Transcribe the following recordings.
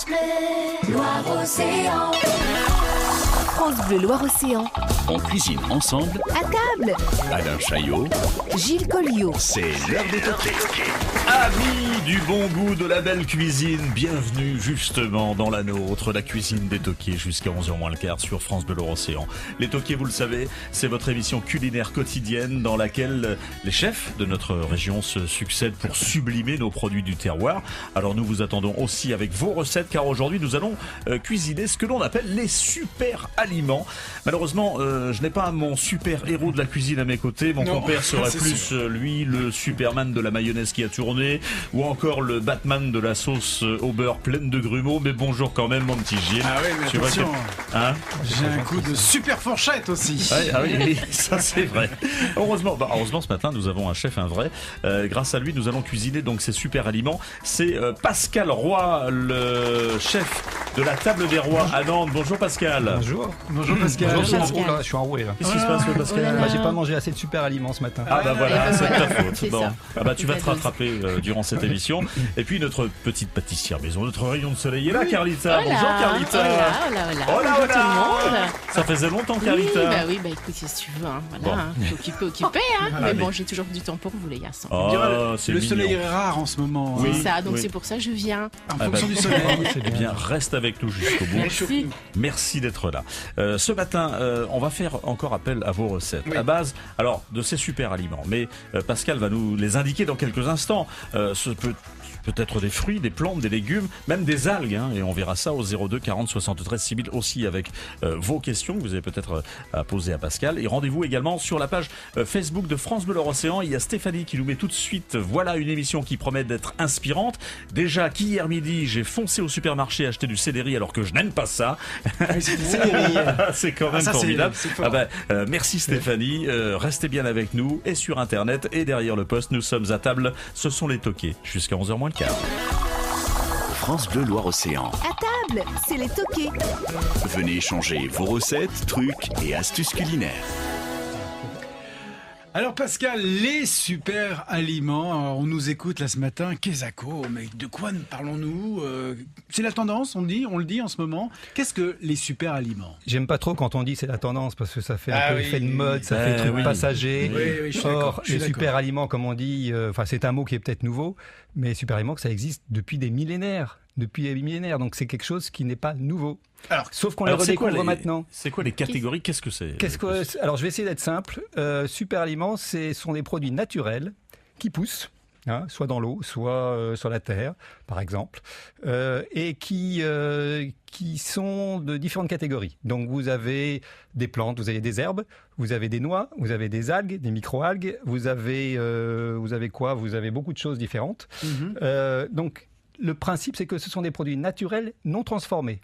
France Bleu, Loire-Océan. France Bleu Loire-Océan. On cuisine ensemble. À table, Alain Chaillot. Gilles Colliot. C'est l'heure des toqués. Amis du bon goût de la belle cuisine, bienvenue justement dans la nôtre, la cuisine des toquiers jusqu'à 11h moins le quart sur France Bleu Loire-Océan. Les toquiers, vous le savez, c'est votre émission culinaire quotidienne dans laquelle les chefs de notre région se succèdent pour sublimer nos produits du terroir. Alors nous vous attendons aussi avec vos recettes car aujourd'hui nous allons cuisiner ce que l'on appelle les super aliments. Malheureusement, je n'ai pas mon super héros de la cuisine à mes côtés. Mon compère serait plus lui le Superman de la mayonnaise qui a tourné ou encore le Batman de la sauce au beurre pleine de grumeaux. Mais bonjour quand même mon petit Gilles. Ah oui, mais attention, j'ai un coup de super fourchette aussi. Ah oui, ça c'est vrai. Heureusement ce matin nous avons un chef, un vrai. Grâce à lui nous allons cuisiner donc ces super aliments. C'est Pascal Roy, le chef de la table des rois à Nantes. Bonjour Pascal. Bonjour Pascal. Bonjour Pascal. Là, je suis enroué là. Qu'est-ce qui se passe Pascal? J'ai pas mangé assez de super aliments ce matin. Ah bah voilà, c'est ta faute. C'est Bon, ça. Tu vas te rattraper durant cette émission. Et puis notre petite pâtissière maison, notre rayon de soleil est là, Carlita. Hola. Bonjour Carlita. Hola. Hola. Bonjour tout le monde. Ça faisait longtemps Carlita. Oui, écoute, si tu veux, voilà, Bon. faut occupé, mais Allez. bon, j'ai toujours du temps pour vous les garçons. Oh, c'est Le mignon. soleil est rare en ce moment. Oui. C'est ça, donc oui. c'est pour ça que je viens. En fonction du soleil. Eh bien, reste avec nous jusqu'au bout. Merci. Merci d'être là. Ce matin, on va faire encore appel à vos recettes. Oui. À base, alors, de ces super aliments. Mais Pascal va nous les indiquer dans quelques instants. Ce peut-être des fruits, des plantes, des légumes, même des algues. Et on verra ça au 02 40 73 6000 aussi avec vos questions que vous avez peut-être à poser à Pascal. Et rendez-vous également sur la page Facebook de France Bleu Loire-Océan. Il y a Stéphanie qui nous met tout de suite, voilà une émission qui promet d'être inspirante. Déjà qu'hier midi, j'ai foncé au supermarché acheter du céleri alors que je n'aime pas ça. C'est quand même ça, formidable. c'est fort. Merci Stéphanie. Restez bien avec nous et sur Internet et derrière le poste. Nous sommes à table. Ce sont les toqués jusqu'à 11h moins le quart. France Bleu Loire-Océan. À table, c'est les toqués. Venez échanger vos recettes, trucs et astuces culinaires. Alors Pascal, les super aliments, alors, on nous écoute là ce matin, Kezako, mais de quoi parlons-nous? C'est la tendance, on le dit en ce moment. Qu'est-ce que les super aliments? J'aime pas trop quand on dit c'est la tendance parce que ça fait un Ah peu oui. effet de mode, ça fait truc oui. passager. Oui, je suis d'accord, Or, je suis les d'accord. super aliments, comme on dit, c'est un mot qui est peut-être nouveau, mais super aliments, ça existe depuis des millénaires. Donc c'est quelque chose qui n'est pas nouveau. Alors, Sauf qu'on les Alors, c'est quoi redécouvre maintenant. C'est quoi les catégories? Qu'est-ce que c'est? Alors je vais essayer d'être simple. Super aliments, ce sont des produits naturels qui poussent. Soit dans l'eau, soit sur la terre, par exemple, et qui sont de différentes catégories. Donc vous avez des plantes, vous avez des herbes, vous avez des noix, vous avez des algues, des micro-algues, vous avez quoi? Vous avez beaucoup de choses différentes. Donc le principe, c'est que ce sont des produits naturels non transformés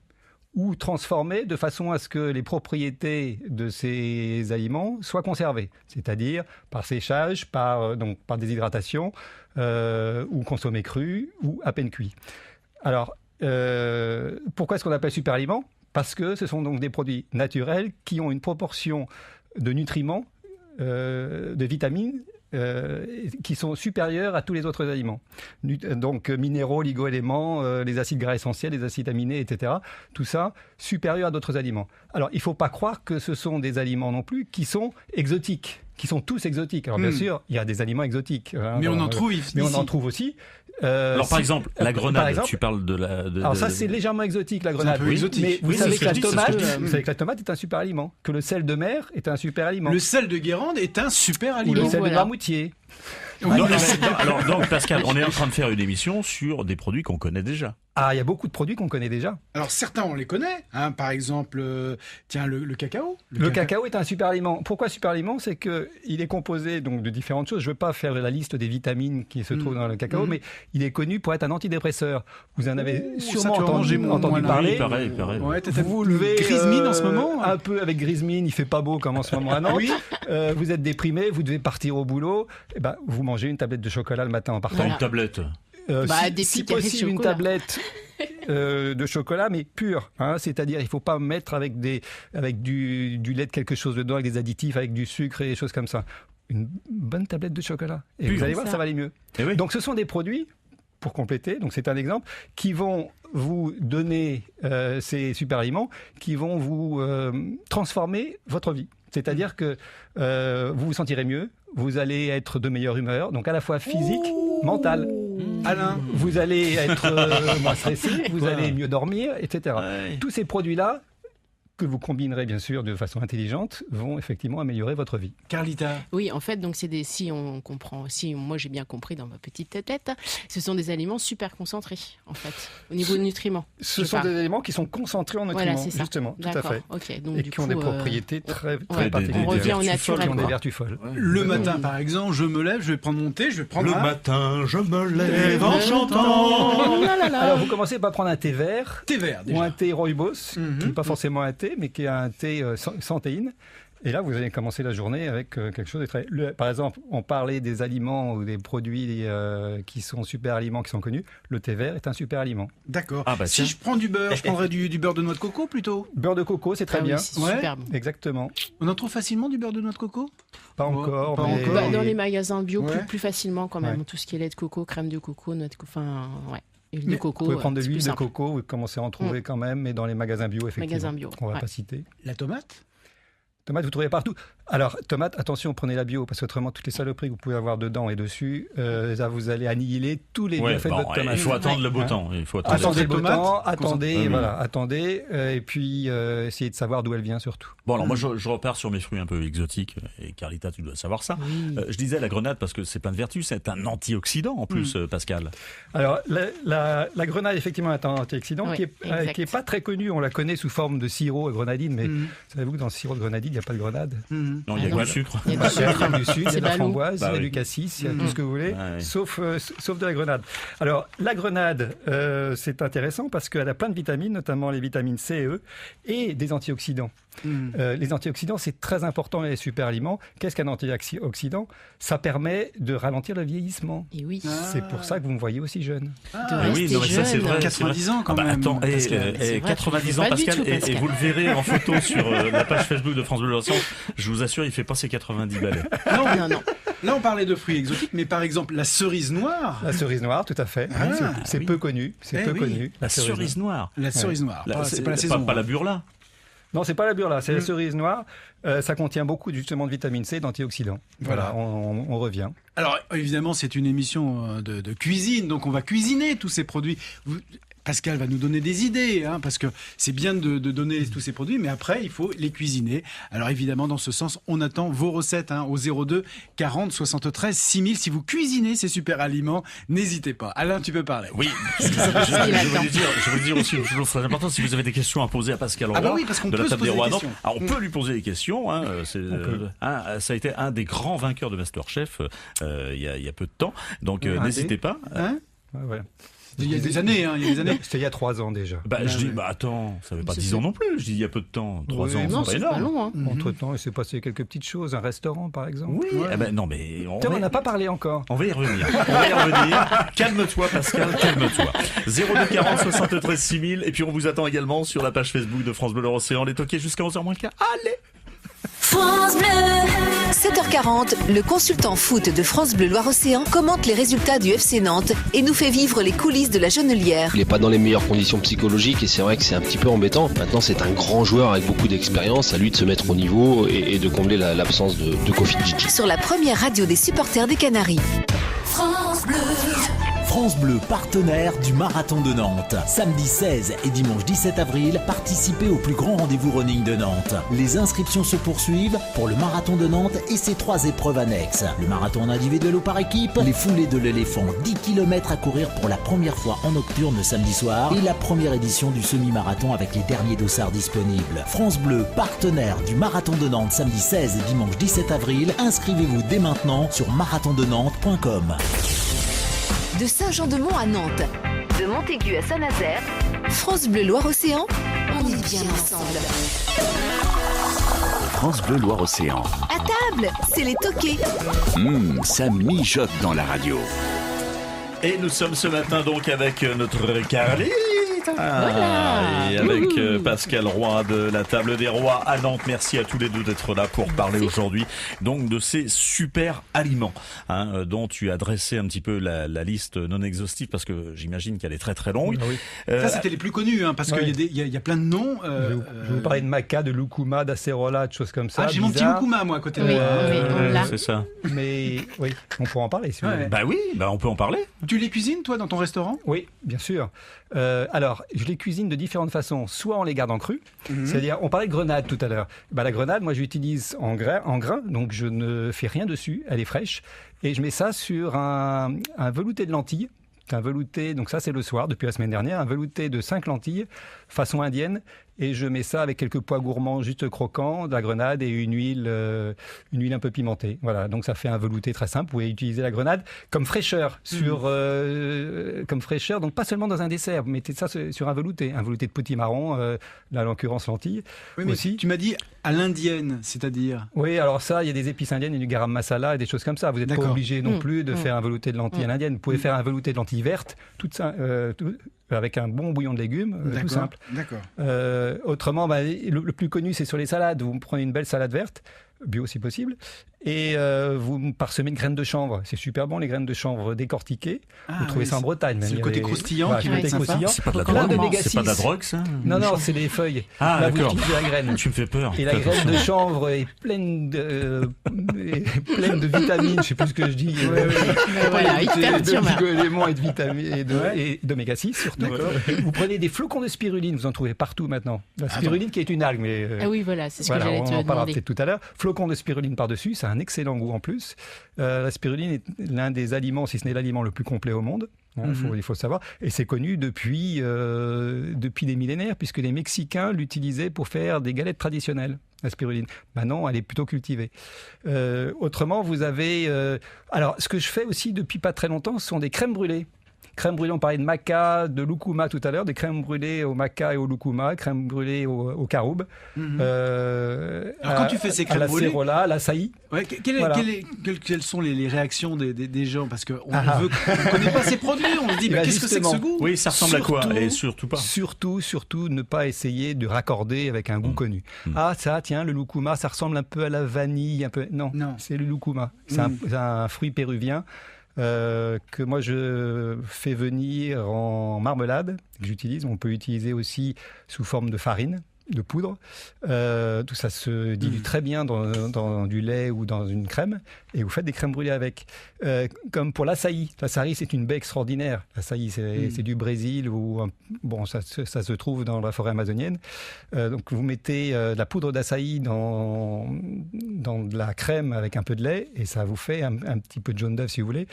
ou transformés de façon à ce que les propriétés de ces aliments soient conservées, c'est-à-dire par séchage, par déshydratation, ou consommés crus, ou à peine cuits. Alors, pourquoi est-ce qu'on appelle super aliments? Parce que ce sont donc des produits naturels qui ont une proportion de nutriments, de vitamines, qui sont supérieurs à tous les autres aliments. Donc minéraux, oligo-éléments, les acides gras essentiels, les acides aminés, etc. Tout ça supérieur à d'autres aliments. Alors il ne faut pas croire que ce sont des aliments non plus qui sont exotiques, qui sont tous exotiques. Alors bien sûr, il y a des aliments exotiques. mais on en trouve ici. Mais on en trouve aussi. Alors par exemple, la grenade, par exemple, tu parles de la... Alors ça c'est légèrement exotique la grenade. C'est un peu exotique. Mais vous Oui, savez c'est que ce la que je dis, c'est ce tomate, que je dis. vous savez que la tomate est un super aliment, que le sel de mer est un super aliment, Le sel de Guérande est un super ou aliment. le sel de Voilà. Noirmoutier. Oui, Non, mais alors donc Pascal, on est en train de faire une émission sur des produits qu'on connaît déjà. Ah, il y a beaucoup de produits qu'on connaît déjà. alors certains on les connaît, par exemple, le cacao. Le cacao est un super aliment. Pourquoi super aliment? C'est qu'il est composé donc de différentes choses. Je ne veux pas faire la liste des vitamines qui se trouvent dans le cacao, mais il est connu pour être un antidépresseur. Vous en avez sûrement ça, tu as mangé entendu mon parler. Pareil. Ouais, t'as Vous levez grise mine en ce moment. un peu avec grise mine, il fait pas beau comme en ce moment à Nantes. Oui. Vous êtes déprimé, vous devez partir au boulot. Eh ben, vous mangez une tablette de chocolat le matin en partant. Une tablette. Des si petits carrés de possible une chocolat. tablette de chocolat, mais pur. C'est-à-dire, il ne faut pas mettre avec du lait de quelque chose dedans, avec des additifs, avec du sucre et des choses comme ça. Une bonne tablette de chocolat. Et Pur. vous allez voir, Ça. ça va aller mieux. Eh oui. Donc, ce sont des produits pour compléter, donc c'est un exemple, qui vont vous donner ces super aliments, qui vont vous transformer votre vie. C'est-à-dire que vous vous sentirez mieux, vous allez être de meilleure humeur, donc à la fois physique, mentale. Alain, vous allez être moins stressé, vous allez mieux dormir, etc. Ouais. Tous ces produits-là, que vous combinerez bien sûr de façon intelligente, vont effectivement améliorer votre vie. Carlita. Oui, en fait, donc si on comprend, moi j'ai bien compris dans ma petite tête, ce sont des aliments super concentrés, en fait, au niveau de nutriments. Ce sont des éléments qui sont concentrés en nutriments, Voilà, c'est ça. justement, tout à D'accord, fait. ok. Donc, Et du qui ont coup, des propriétés très particulières. on revient au Qui naturel. ont des quoi. vertus folles. Le matin, par exemple, je me lève, je vais prendre mon thé, je vais prendre Le un matin, je me lève en chantant. Oh là là là. Alors, vous commencez par prendre un thé vert thé vert, ou déjà. un thé rooibos, Mhm. qui n'est pas forcément un thé, mais qui est un thé sans théine. Et là, vous allez commencer la journée avec quelque chose de très... par exemple, on parlait des aliments ou des produits qui sont super aliments, qui sont connus. Le thé vert est un super aliment. D'accord. Ah bah Si tiens. je prends du beurre, je prendrais du beurre de noix de coco plutôt. Beurre de coco, c'est très Ah oui, bien. c'est Ouais. super bon. Exactement. On en trouve facilement du beurre de noix de coco? Pas Ouais, encore, pas mais... encore. Bah, dans les magasins bio, Ouais. plus facilement quand même. Ouais. Tout ce qui est lait de coco, crème de coco, noix de coco, enfin, ouais. Huile Mais de coco. Vous pouvez prendre de c'est l'huile plus de simple. coco, vous commencez à en trouver quand même, mais dans les magasins bio, effectivement. Magasins bio, On va ouais. pas citer. La tomate? Tomate, vous trouvez partout. Alors, tomate, attention, prenez la bio, parce qu'autrement, toutes les saloperies que vous pouvez avoir dedans et dessus, ça, vous allez annihiler tous les Ouais, bienfaits bon, de votre tomate. il faut attendre le beau Hein. temps. Il faut attendre. Attendez le beau tomate, temps, attendez, Oui. voilà, attendez, et puis essayez de savoir d'où elle vient surtout. Bon, alors moi, je repars sur mes fruits un peu exotiques. Et Carlita, tu dois savoir ça. Oui. Je disais la grenade parce que c'est plein de vertus. C'est un antioxydant en plus, Pascal. Alors, la grenade, effectivement, est un antioxydant Oui, qui exact. est pas très connu. On la connaît sous forme de sirop à grenadine, mais Mhm. savez-vous que dans le sirop de grenadine, il n'y a pas de grenade. Mhm. Non, il y a Ah que non. du sucre. Il y a du Il y a sucre. crème du sud, il y a C'est de la ballot. framboise, Bah il y a oui. du cassis, il y a Mhm. tout ce que vous voulez, Ouais. sauf de la grenade. Alors, la grenade, c'est intéressant parce qu'elle a plein de vitamines, notamment les vitamines C et E, et des antioxydants. Mhm. Les antioxydants, c'est très important dans les super aliments. Qu'est-ce qu'un antioxydant? Ça permet de ralentir le vieillissement. Et oui. Ah. C'est pour ça que vous me voyez aussi jeune. De Ah, oui, rester non, mais ça, c'est jeune. vrai. 90 ans quand Ah bah, même. attends, Pascal. C'est vrai, 90 tu ans, le fais pas du Pascal, tout, Pascal. et vous le verrez en photo sur la page Facebook de France Bleu Lorraine. Je vous assure, il fait pas ses 90 balais. Non, non. Là, on parlait de fruits exotiques, mais par exemple, la cerise noire. La cerise noire, tout à fait. Ah, C'est oui. peu connu. C'est Eh peu oui. connu. La cerise noire. La cerise noire. C'est pas la saison. Pas la burla. Non, c'est pas la burla, c'est la cerise noire. Ça contient beaucoup justement de vitamine C, d'antioxydants. Voilà. On revient. Alors, évidemment, c'est une émission de cuisine, donc on va cuisiner tous ces produits. Pascal va nous donner des idées, hein, parce que c'est bien de donner tous ces produits, mais après, il faut les cuisiner. Alors évidemment, dans ce sens, on attend vos recettes au 02 40 73 6000. Si vous cuisinez ces super aliments, n'hésitez pas. Alain, tu peux parler. Oui, je Il attend. veux dire aussi une chose très importante, si vous avez des questions à poser à Pascal Roy, Ah bah oui, parce qu'on de la peut se table des poser rois des à Nantes. questions. Alors, on peut lui poser des questions. Hein, ça a été un des grands vainqueurs de MasterChef il y a peu de temps. Donc, Un n'hésitez pas. Hein Ouais, voilà. il y a des années, il y a des années. C'était il y a 3 ans déjà. Bah, Ah, je dis, ouais. bah attends, ça fait pas C'est 10 ans non plus. Je dis, il y a peu de temps. 3 Oui, ans, Non, c'est c'est pas pas énorme. long. Hein. Entre-temps, il s'est passé quelques petites choses. Un restaurant, par exemple. Oui, Ouais. eh ben, non, mais Tiens, on n'a pas parlé encore. On va y revenir. Calme-toi, Pascal, calme-toi. 02 40 73 6000. Et puis, on vous attend également sur la page Facebook de France Bleu Océan. Les toqués jusqu'à 11h moins le quart. Allez! France Bleu. 7h40, le consultant foot de France Bleu Loire-Océan commente les résultats du FC Nantes et nous fait vivre les coulisses de la Genelière. Il n'est pas dans les meilleures conditions psychologiques et c'est vrai que c'est un petit peu embêtant. Maintenant, c'est un grand joueur avec beaucoup d'expérience, à lui de se mettre au niveau et de combler l'absence de Kofi Djidji. Sur la première radio des supporters des Canaries. France Bleu. France Bleu, partenaire du Marathon de Nantes. Samedi 16 et dimanche 17 avril, participez au plus grand rendez-vous running de Nantes. Les inscriptions se poursuivent pour le Marathon de Nantes et ses 3 épreuves annexes. Le marathon individuel ou par équipe, les foulées de l'éléphant, 10 km à courir pour la première fois en nocturne samedi soir et la première édition du semi-marathon avec les derniers dossards disponibles. France Bleu, partenaire du Marathon de Nantes samedi 16 et dimanche 17 avril. Inscrivez-vous dès maintenant sur marathondennantes.com. De Saint-Jean-de-Mont à Nantes, de Montaigu à Saint-Nazaire, France Bleu Loire-Océan, on est bien ensemble. France Bleu Loire-Océan. À table, c'est les toqués. Ça mijote dans la radio. Et nous sommes ce matin donc avec notre Carlita. toi. Et avec Pascal Roy de la Table des Rois à Nantes. Merci à tous les deux d'être là pour parler aujourd'hui donc de ces super aliments dont tu as dressé un petit peu la liste non exhaustive parce que j'imagine qu'elle est très très longue. Oui. Ça, c'était les plus connus, parce qu'il y a plein de noms. Je vais vous parler de maca, de lucuma, d'acérola, de choses comme ça. J'ai mon petit lucuma, moi, à côté de Oui, moi. on l'a. C'est ça. Mais oui, on pourra en parler si vous voulez. Bah oui, on peut en parler. Tu les cuisines, toi, dans ton restaurant? Oui, bien sûr. Alors, je les cuisine de différentes façons. Soit en les gardant crus, c'est-à-dire, on parlait de grenade tout à l'heure. La grenade, moi, j'utilise en grain, donc je ne fais rien dessus, elle est fraîche, et je mets ça sur un velouté de lentilles. Un velouté, donc ça c'est le soir, depuis la semaine dernière, un velouté de 5 lentilles, façon indienne, et je mets ça avec quelques pois gourmands juste croquants, de la grenade et une huile un peu pimentée. Voilà, donc ça fait un velouté très simple. Vous pouvez utiliser la grenade comme fraîcheur, donc pas seulement dans un dessert, vous mettez ça sur un velouté de potimarron, là en l'occurrence lentilles. Oui, mais aussi. tu m'as dit à l'indienne, c'est-à-dire? Oui, alors ça, il y a des épices indiennes, il y a du garam masala et des choses comme ça. Vous n'êtes pas obligé non plus de faire un velouté de lentilles à l'indienne. Vous pouvez faire un velouté de lentilles vertes, avec un bon bouillon de légumes, tout simple. D'accord. Autrement, le plus connu, c'est sur les salades. Vous prenez une belle salade verte, bio si possible, et vous parsemez de graines de chanvre. C'est super bon, les graines de chanvre décortiquées. Vous trouvez ça en Bretagne. C'est le côté croustillant qui va être sympa. C'est pas de la drogue, c'est pas de la drogue, ça? Non, c'est les feuilles. Ah, là, d'accord. vous utilisez la graine. Tu me fais peur. Et la graine de chanvre est pleine de vitamines, je sais plus ce que je dis. Voilà, hyper dur, d'éléments et de vitamines et d'oméga 6 surtout. Vous prenez des flocons de spiruline, vous en trouvez partout maintenant. La spiruline qui est une algue, mais Ah oui, voilà, c'est ce que j'allais te on en parlera demander. peut-être tout à l'heure. Flocons de spiruline par-dessus, ça a un excellent goût en plus. La spiruline est l'un des aliments, si ce n'est l'aliment le plus complet au monde. Il faut le savoir. Et c'est connu depuis des millénaires, puisque les Mexicains l'utilisaient pour faire des galettes traditionnelles, la spiruline. Maintenant, elle est plutôt cultivée. Autrement, vous avez... alors, ce que je fais aussi depuis pas très longtemps, ce sont des crèmes brûlées. Crème brûlée, on parlait de maca, de lucuma tout à l'heure, des crèmes brûlées au maca et au lucuma, crème brûlée au caroube. Alors quand tu fais ces crèmes brûlées, à l'acérola, à l'açaï. Ouais, quelles sont les réactions des gens? Parce qu'on ne connaît pas ces produits, on se dit, mais qu'est-ce que c'est que ce goût? Oui, ça ressemble à quoi? Et surtout pas. Surtout, ne pas essayer de raccorder avec un goût connu. Ah, ça, tiens, le lucuma, ça ressemble un peu à la vanille, un peu. Non. C'est le lucuma. C'est un fruit péruvien. Que moi je fais venir en marmelade, que j'utilise. On peut utiliser aussi sous forme de farine, de poudre. Tout ça se dilue très bien dans du lait ou dans une crème, et vous faites des crèmes brûlées avec. Comme pour l'açaï. L'açaï, c'est une baie extraordinaire. L'açaï, c'est du Brésil, ça se trouve dans la forêt amazonienne. Donc vous mettez de la poudre d'açaï dans de la crème avec un peu de lait, et ça vous fait un petit peu de jaune d'œuf si vous voulez.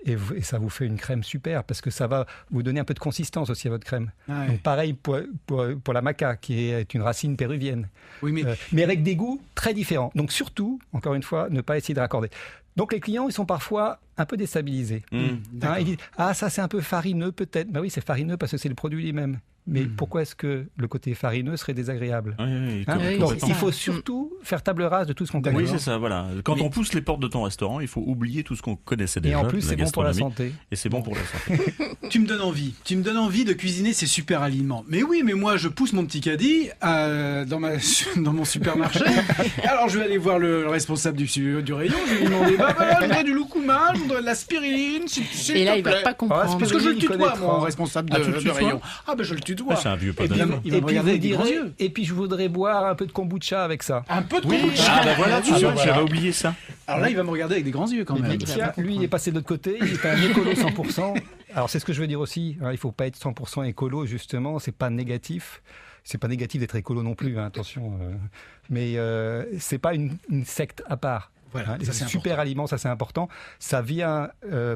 Et ça vous fait une crème super, parce que ça va vous donner un peu de consistance aussi à votre crème. Donc pareil pour la maca, qui est une racine péruvienne. Oui, mais avec des goûts très différents. Donc surtout, encore une fois, ne pas essayer de raccorder. Donc les clients, ils sont parfois un peu déstabilisés. Ils disent, ça c'est un peu farineux peut-être. Ben oui, c'est farineux parce que c'est le produit lui-même. Mais pourquoi est-ce que le côté farineux serait désagréable? Donc il faut surtout faire table rase de tout ce qu'on connaît. Oui, c'est ça, voilà. Quand on pousse les portes de ton restaurant, il faut oublier tout ce qu'on connaissait déjà. Et en plus, c'est bon pour la santé. Et c'est bon pour la santé. Tu me donnes envie. Tu me donnes envie de cuisiner ces super aliments. Mais oui, mais moi, je pousse mon petit caddie dans mon supermarché. Alors, je vais aller voir le responsable du rayon. Je vais lui demander, je voudrais du lucuma, je voudrais de la spiruline, s'il Et là, te il plaît. va pas comprendre. Parce que je le tutoie, mon responsable de rayon. Ah, je le tutoie. C'est un vieux pas Il va me regarder avec des grands yeux. Et puis je voudrais boire un peu de kombucha avec ça. Un peu de kombucha. Ah bah voilà, tu vois, j'avais oublié ça. Alors là, il va me regarder avec des grands yeux quand même. Tiens, lui, il est passé de l'autre côté, il est un écolo 100%. Alors c'est ce que je veux dire aussi, il ne faut pas être 100% écolo, justement, c'est pas négatif. C'est pas négatif d'être écolo non plus, attention. Mais c'est pas une secte à part. Voilà, c'est un super aliment, ça c'est important. Ça vient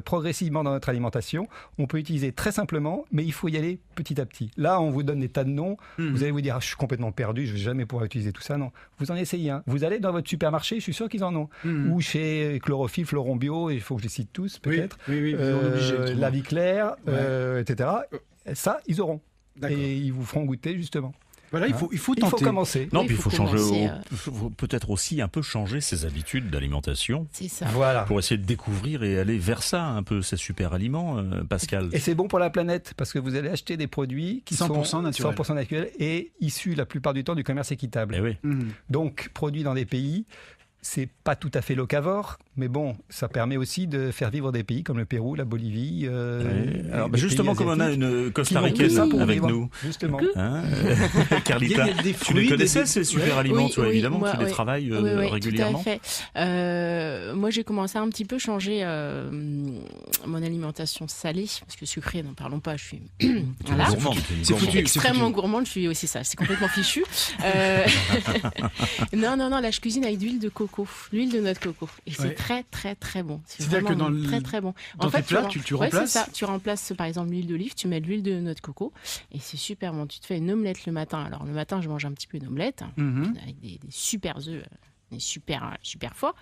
progressivement dans notre alimentation. On peut utiliser très simplement, mais il faut y aller petit à petit. Là, on vous donne des tas de noms. Vous allez vous dire, je suis complètement perdu, je ne vais jamais pouvoir utiliser tout ça. Non, vous en essayez un. Vous allez dans votre supermarché, je suis sûr qu'ils en ont. Ou chez Chlorophylle, Floron Bio, il faut que je les cite tous peut-être. Oui, La Vie Claire, etc. Ça, ils auront. Et ils vous feront goûter justement. Voilà, il faut Il tenter. faut commencer. Non, Oui, puis il faut commencer, faut peut-être aussi un peu changer ses habitudes d'alimentation C'est ça. Voilà. pour essayer de découvrir et aller vers ça un peu, ces super aliments, Pascal. Et c'est bon pour la planète parce que vous allez acheter des produits qui 100% sont naturels. 100% naturels et issus la plupart du temps du commerce équitable. Eh oui. Donc, produits dans des pays, c'est pas tout à fait locavore, mais bon, ça permet aussi de faire vivre des pays comme le Pérou, la Bolivie. Ouais. Alors, des bah, justement, pays comme on a asiatiques une qui costaricaine n'ont que ça pour avec vivre, nous. Justement. Hein Carlita, Il y a des tu fruits, les connaissais des- ces super aliments, Oui, toi, oui, évidemment, moi, tu les oui. travailles Oui, régulièrement. tout à fait. Moi, j'ai commencé à un petit peu changer mon alimentation salée, parce que sucrée, n'en parlons pas, je suis... voilà. Gourmande, t'es une C'est gourmande. foutu. Extrêmement gourmande, je suis aussi ça, c'est complètement fichu. Non, là, je cuisine avec de l'huile de coco, l'huile de noix de coco. Et c'est Ouais. très, très, très bon. C'est-à-dire que vraiment dans très, très bon. dans tes plats, tu ouais, remplaces c'est ça. Tu remplaces, par exemple, l'huile d'olive, tu mets de l'huile de noix de coco. Et c'est super bon. Tu te fais une omelette le matin. Alors, le matin, je mange un petit peu d'omelette, Mhm. avec des super œufs. Super fort.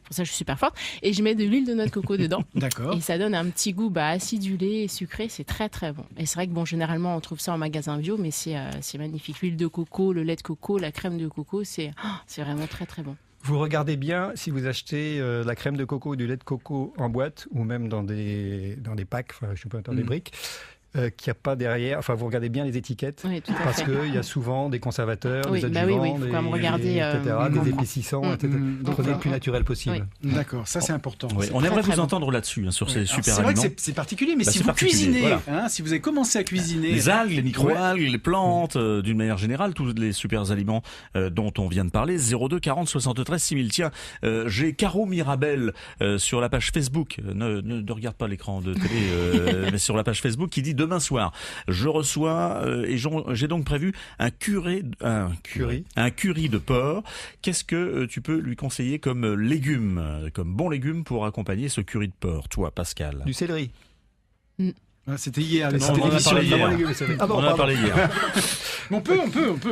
Pour ça, je suis super forte. Et je mets de l'huile de noix de coco dedans. D'accord. Et ça donne un petit goût acidulé et sucré. C'est très, très bon. Et c'est vrai que, bon, généralement, on trouve ça en magasin bio, mais c'est magnifique. L'huile de coco, le lait de coco, la crème de coco, c'est vraiment très, très bon. Vous regardez bien si vous achetez de la crème de coco ou du lait de coco en boîte ou même dans des packs, enfin, je sais pas, dans des briques. Qu'il n'y a pas derrière, enfin vous regardez bien les étiquettes, Oui, tout à parce fait. qu'il y a souvent des conservateurs, Oui, des bah adjuvants, oui, faut quand même regarder, etc., des épaississants, etc. Donc, Prenez le plus naturel possible. D'accord, ça c'est important. Oui, C'est- on très, aimerait très vous bon. entendre là-dessus, sur ces Alors, super c'est vrai aliments. que c'est particulier, mais Bah, si c'est vous particulier, cuisinez, voilà. si vous avez commencé à cuisiner, Les algues, les micro-algues, les plantes, d'une manière générale, tous les super aliments dont on vient de parler. 02 40 73 6000. Tiens, j'ai Caro Mirabel sur la page Facebook. Ne regarde pas l'écran de télé, mais sur la page Facebook, qui dit: demain soir, je reçois et j'ai donc prévu un curry de porc. Qu'est-ce que tu peux lui conseiller comme légumes, comme bon légume pour accompagner ce curry de porc, toi, Pascal? Du céleri. Ah, c'était hier. Non, c'était on en a l'émission parlé hier. hier. légumes, le céleri. Ah bon, On en a pardon. parlé hier. On peut.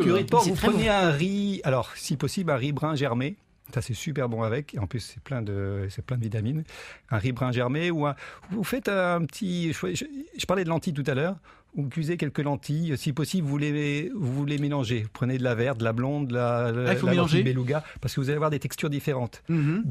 Curry de porc, C'est vous très prenez un riz, alors si possible un riz brun germé. Ça c'est super bon avec, et en plus c'est plein de vitamines. Un riz brun germé ou vous faites un petit. Je parlais de lentilles tout à l'heure. Vous cuisez quelques lentilles, si possible vous les mélangez. Vous prenez de la verte, de la blonde, il faut la mélanger. lentille beluga, parce que vous allez avoir des textures différentes. Mhm.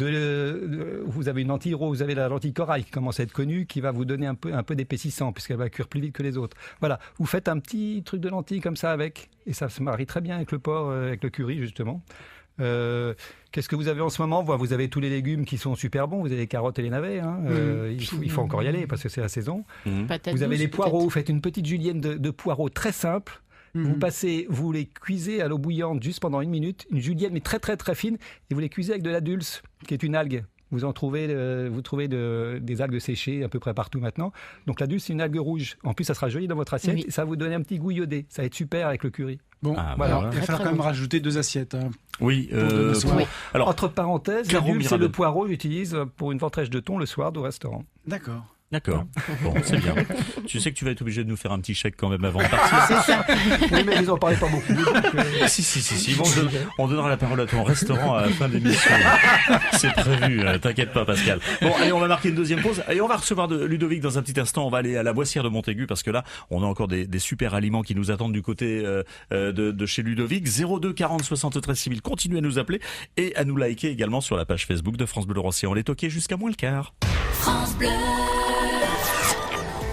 Vous avez une lentille rose, vous avez la lentille corail qui commence à être connue, qui va vous donner un peu d'épaississant puisqu'elle va cuire plus vite que les autres. Voilà, vous faites un petit truc de lentilles comme ça avec, et ça se marie très bien avec le porc, avec le curry justement. Qu'est-ce que vous avez en ce moment? Vous avez tous les légumes qui sont super bons. Vous avez les carottes et les navets. Hein. Il faut encore y aller parce que c'est la saison. Patate Vous avez douce, les poireaux. peut-être. Vous faites une petite julienne de poireaux très simple. Vous les cuisez à l'eau bouillante juste pendant 1 minute. Une julienne mais très très très fine. Et vous les cuisez avec de la dulce, qui est une algue. Vous trouvez des algues séchées à peu près partout maintenant. Donc la dulce, c'est une algue rouge. En plus, ça sera joli dans votre assiette. Oui. Et ça va vous donner un petit goût iodé. Ça va être super avec le curry. Bon, Ah, voilà. voilà. Il va falloir Très, quand même bon. rajouter 2 assiettes. Hein. Oui, demain soir. Oui. alors, Entre parenthèses, la Caro dulce et Mirabel. le poireau, j'utilise pour une ventrèche de thon le soir au restaurant. D'accord. d'accord. Bon, c'est bien. Tu sais que tu vas être obligé de nous faire un petit chèque quand même avant de partir. Oui, mais ils en parlaient pas beaucoup. Si. Bon, on donnera la parole à ton restaurant à la fin de l'émission. C'est prévu, t'inquiète pas, Pascal. Bon, allez, on va marquer une deuxième pause. Et on va recevoir Ludovic dans un petit instant. On va aller à la Boissière de Montaigu parce que là, on a encore des super aliments qui nous attendent du côté de chez Ludovic. 02 40 73 6000. Continuez à nous appeler et à nous liker également sur la page Facebook de France Bleu Océan. On est toqué jusqu'à moins le quart. France Bleu.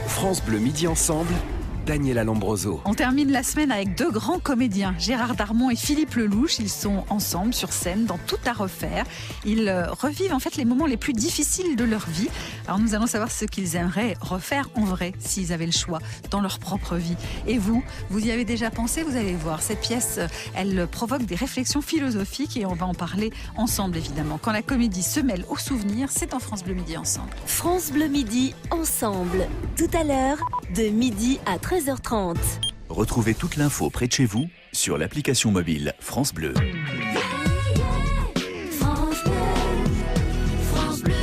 France Bleu Midi Ensemble, Daniela Lombroso. On termine la semaine avec 2 grands comédiens, Gérard Darmon et Philippe Lelouch. Ils sont ensemble sur scène dans Tout à refaire. Ils revivent en fait les moments les plus difficiles de leur vie. Alors nous allons savoir ce qu'ils aimeraient refaire en vrai, s'ils avaient le choix, dans leur propre vie. Et vous y avez déjà pensé? Vous allez voir, cette pièce, elle provoque des réflexions philosophiques et on va en parler ensemble évidemment. Quand la comédie se mêle aux souvenirs, c'est en France Bleu Midi Ensemble. France Bleu Midi Ensemble. Tout à l'heure, de midi à 13h30. Retrouvez toute l'info près de chez vous sur l'application mobile France Bleu. France Bleu. France Bleu.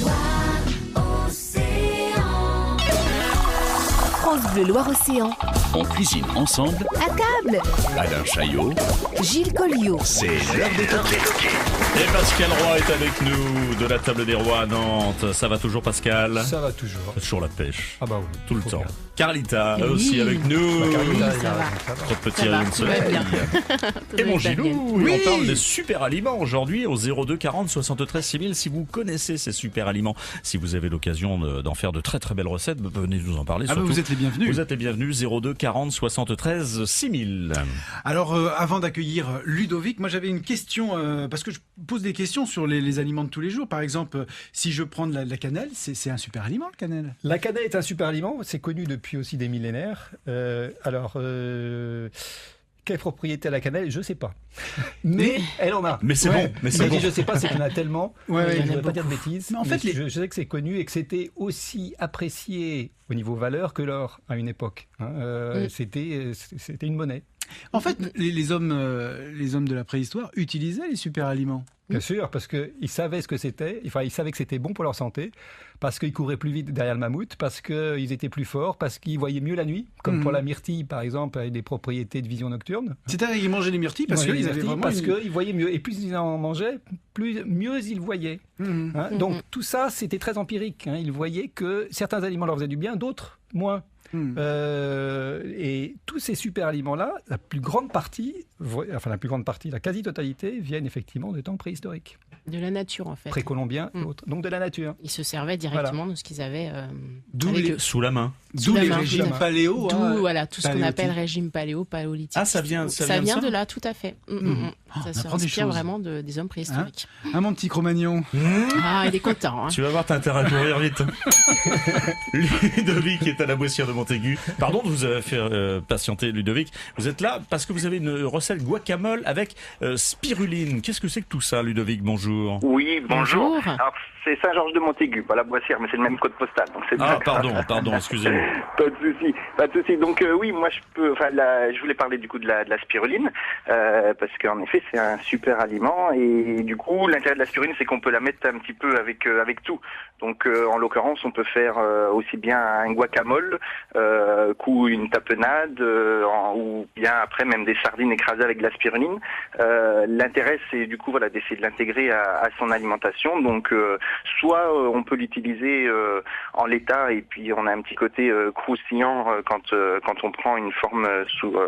Loire Océan. France Bleu Loire-Océan. On cuisine ensemble. À table, Alain Chaillot, Gilles Colliot. c'est l'heure des toqués. Et Pascal Roy est avec nous de la table des rois à Nantes. Ça va toujours, Pascal? Ça va toujours. Toujours la pêche. Ah bah oui. Tout le faut temps. bien. Carlita Oui. aussi avec nous. Carlita, ça va. Trop de petits Ça va, rayons de tout va soleil. bien. Et mon Gilou, on parle Oui. des super aliments aujourd'hui au 02 40 73 6000. Si vous connaissez ces super aliments, si vous avez l'occasion d'en faire de très très belles recettes, venez nous en parler. Ah bah, surtout. vous êtes les bienvenus. Vous êtes les bienvenus, 02 40 73 6000. Alors, avant d'accueillir Ludovic, moi j'avais une question, parce que je pose des questions sur les aliments de tous les jours. Par exemple, si je prends de la cannelle, c'est un super aliment, le cannelle. La cannelle est un super aliment, c'est connu depuis aussi des millénaires. Quelle propriété a la cannelle? Je ne sais pas. Mais elle en a. Mais c'est Ouais. bon. Mais Je c'est bon. dis je sais pas, c'est qu'il y en a tellement. Ouais, je il y en ne a veux pas dire de beaucoup. bêtises. Mais en fait, je sais que c'est connu et que c'était aussi apprécié au niveau valeur que l'or à une époque. C'était une monnaie. En fait, les hommes de la préhistoire utilisaient les super aliments. Bien sûr, parce qu'ils savaient ce que c'était, enfin ils savaient que c'était bon pour leur santé, parce qu'ils couraient plus vite derrière le mammouth, parce qu'ils étaient plus forts, parce qu'ils voyaient mieux la nuit, comme pour la myrtille par exemple, avec des propriétés de vision nocturne. C'est-à-dire qu'ils mangeaient les myrtilles parce qu'ils avaient vraiment... parce qu'ils voyaient mieux, et plus ils en mangeaient, mieux ils voyaient. Donc tout ça c'était très empirique, ils voyaient que certains aliments leur faisaient du bien, d'autres moins. Et tous ces super aliments-là, la quasi-totalité viennent effectivement de temps préhistoriques. De la nature, en fait. Précolombiens et autres. Donc de la nature. Ils se servaient directement de ce qu'ils avaient D'où avec les- eux. Sous la main. D'où la les main, régimes sous la main. paléo. D'où voilà, tout ce qu'on paléolithique. appelle régime paléolithique. Ah, ça vient de Ça ça vient de là, tout à fait. Ça on se apprend des inspire choses. vraiment des hommes préhistoriques. Hein, mon petit Cro-Magnon. Ah, il est content. Hein. Tu vas voir, t'as intérêt à courir vite. Ludovic est à la Boissière de Montaigu. Pardon de vous faire patienter, Ludovic. Vous êtes là parce que vous avez une recette guacamole avec spiruline. Qu'est-ce que c'est que tout ça, Ludovic? Bonjour. Oui, bonjour. Bonjour. Alors, c'est Saint-Georges de Montaigu, pas la Boissière, mais c'est le même code postal. Donc c'est Ah, pas grave. pardon, excusez-moi. Pas de souci. Donc oui, moi je voulais parler du coup de la spiruline, parce qu'en effet c'est un super aliment et du coup l'intérêt de la spiruline c'est qu'on peut la mettre un petit peu avec tout. Donc en l'occurrence on peut faire aussi bien un guacamole ou une tapenade ou bien après même des sardines écrasées avec de la spiruline. L'intérêt c'est du coup d'essayer de l'intégrer à son alimentation. Donc soit on peut l'utiliser en l'état et puis on a un petit côté croustillant quand on prend une forme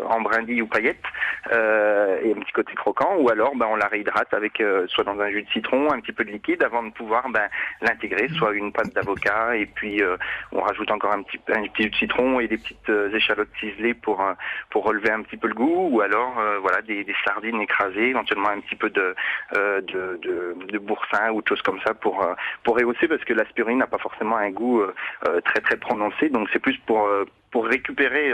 en brindille ou paillette et un petit côté croquant, ou alors on la réhydrate avec soit dans un jus de citron, un petit peu de liquide avant de pouvoir l'intégrer, soit une pâte d'avocat et puis on rajoute encore un petit jus de citron et des petites échalotes ciselées pour relever un petit peu le goût, ou alors des sardines écrasées, éventuellement un petit peu de boursin ou de choses comme ça pour rehausser, parce que la spiruline n'a pas forcément un goût très très prononcé, donc c'est plus pour récupérer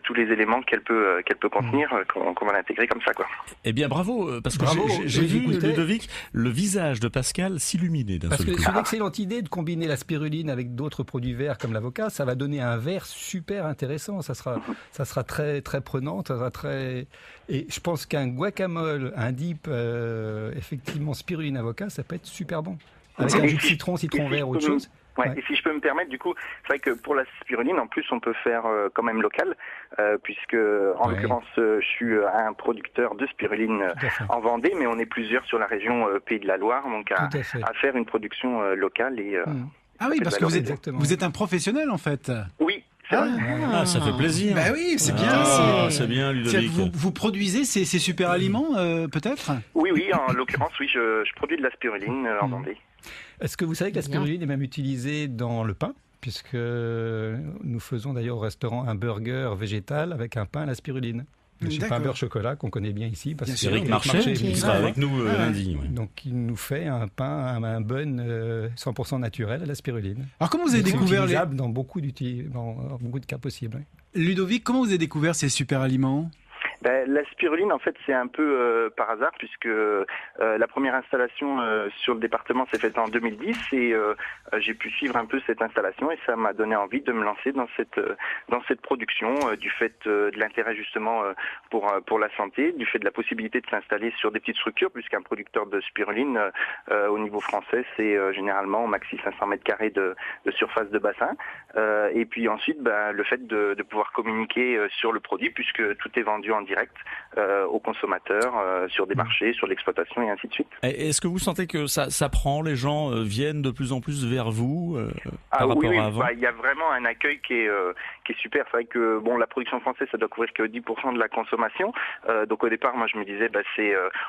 tous les éléments qu'elle peut contenir, qu'on va l'intégrer comme ça, quoi. Eh bien, bravo, parce que Bravo, j'ai vu, écoutez. Ludovic, le visage de Pascal s'illuminer d'un Parce seul que coup. c'est une excellente idée de combiner la spiruline avec d'autres produits verts comme l'avocat. Ça va donner un verre super intéressant. Ça sera très, très prenant. Ça sera très... Et je pense qu'un guacamole, un dip, effectivement spiruline avocat, ça peut être super bon. Avec un jus de citron vert ou autre chose. Ouais. Et si je peux me permettre, du coup, c'est vrai que pour la spiruline, en plus, on peut faire quand même local, puisque en l'occurrence, je suis un producteur de spiruline en Vendée, mais on est plusieurs sur la région Pays de la Loire, donc à faire une production locale. Et, Ah oui, parce que vous êtes un professionnel en fait. Oui. Ah, ça fait plaisir. Bah oui, c'est bien. C'est bien, Ludovic. Vous produisez ces super aliments, peut-être? Oui, en l'occurrence, oui, je produis de la spiruline en Vendée. Est-ce que vous savez que la spiruline est même utilisée dans le pain, puisque nous faisons d'ailleurs au restaurant un burger végétal avec un pain à la spiruline. Le pain beurre chocolat qu'on connaît bien ici. Parce que Eric Marchais qui sera avec nous lundi. Ouais. Donc il nous fait un pain, un bun 100% naturel à la spiruline. Alors comment vous avez découvert utilisable dans beaucoup de cas possibles. Ludovic, comment vous avez découvert ces super aliments? La spiruline, en fait, c'est un peu par hasard, puisque la première installation sur le département s'est faite en 2010 et j'ai pu suivre un peu cette installation et ça m'a donné envie de me lancer dans cette production du fait de l'intérêt justement pour la santé, du fait de la possibilité de s'installer sur des petites structures, puisqu'un producteur de spiruline au niveau français, c'est généralement au maxi 500 mètres carrés de surface de bassin. Et puis ensuite, le fait de pouvoir communiquer sur le produit, puisque tout est vendu en direct aux consommateurs, sur des marchés, sur l'exploitation et ainsi de suite. Est-ce que vous sentez que ça prend, les gens viennent de plus en plus vers vous par rapport à avant? Il y a vraiment un accueil qui est super. C'est vrai que la production française, ça doit couvrir que 10% de la consommation. Donc au départ, moi je me disais,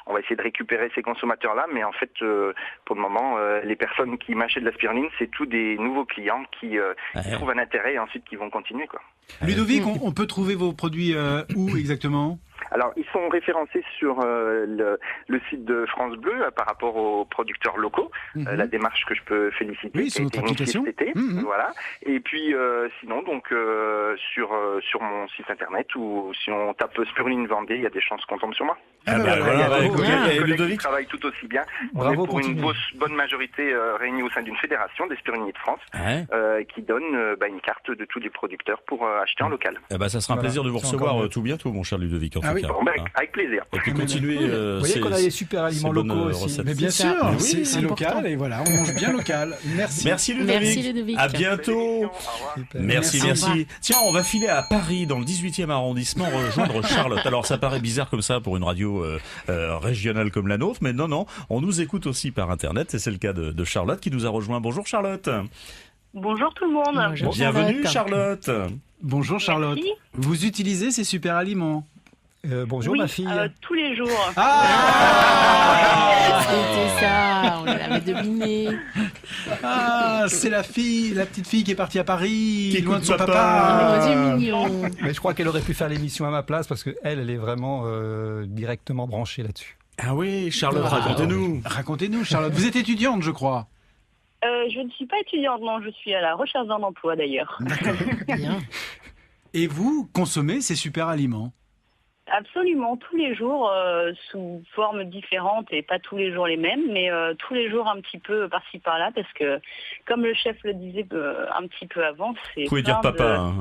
on va essayer de récupérer ces consommateurs-là, mais en fait, pour le moment, les personnes qui m'achètent de la spiruline, c'est tous des nouveaux clients qui trouvent un intérêt et ensuite qui vont continuer, quoi. Ludovic, on peut trouver vos produits où exactement ? Alors, ils sont référencés sur le site de France Bleu par rapport aux producteurs locaux. La démarche que je peux féliciter. Oui, sur notre application. Voilà. Et puis, sinon, donc sur mon site internet ou si on tape Spiruline Vendée, il y a des chances qu'on tombe sur moi. Les collègues qui travaillent tout aussi bien. On est pour une bonne majorité réunie au sein d'une fédération des spiruliniers de France qui donne une carte de tous les producteurs pour acheter en local. Ça sera un plaisir de vous recevoir tout bientôt, mon cher Ludovic. Avec plaisir. Et puis continuer. Vous voyez qu'on a des super aliments locaux aussi. Mais bien sûr, c'est local et voilà, on mange bien local. Merci Ludovic. À bientôt. Merci. Tiens, on va filer à Paris, dans le 18e arrondissement, rejoindre Charlotte. Alors ça paraît bizarre comme ça pour une radio régionale comme la nôtre, mais non, on nous écoute aussi par Internet et c'est le cas de Charlotte qui nous a rejoint. Bonjour Charlotte. Bonjour tout le monde. Bonjour, bienvenue Charlotte. Bonjour Charlotte. Merci. Vous utilisez ces super aliments? Bonjour ma fille. Tous les jours. C'était ça, on l'avait deviné. C'est la petite fille qui est partie à Paris, qui loin de son papa. papa. Mignon. Mais je crois qu'elle aurait pu faire l'émission à ma place parce qu'elle est vraiment directement branchée là-dessus. Ah oui, Charlotte, racontez-nous. Racontez-nous, Charlotte. Vous êtes étudiante, je crois. Je ne suis pas étudiante, non, je suis à la recherche d'un emploi d'ailleurs. D'accord. Bien. Et vous consommez ces super aliments? Absolument, tous les jours, sous formes différentes et pas tous les jours les mêmes, mais tous les jours un petit peu par-ci par-là, parce que, comme le chef le disait un petit peu avant, c'est vous pouvez dire papa.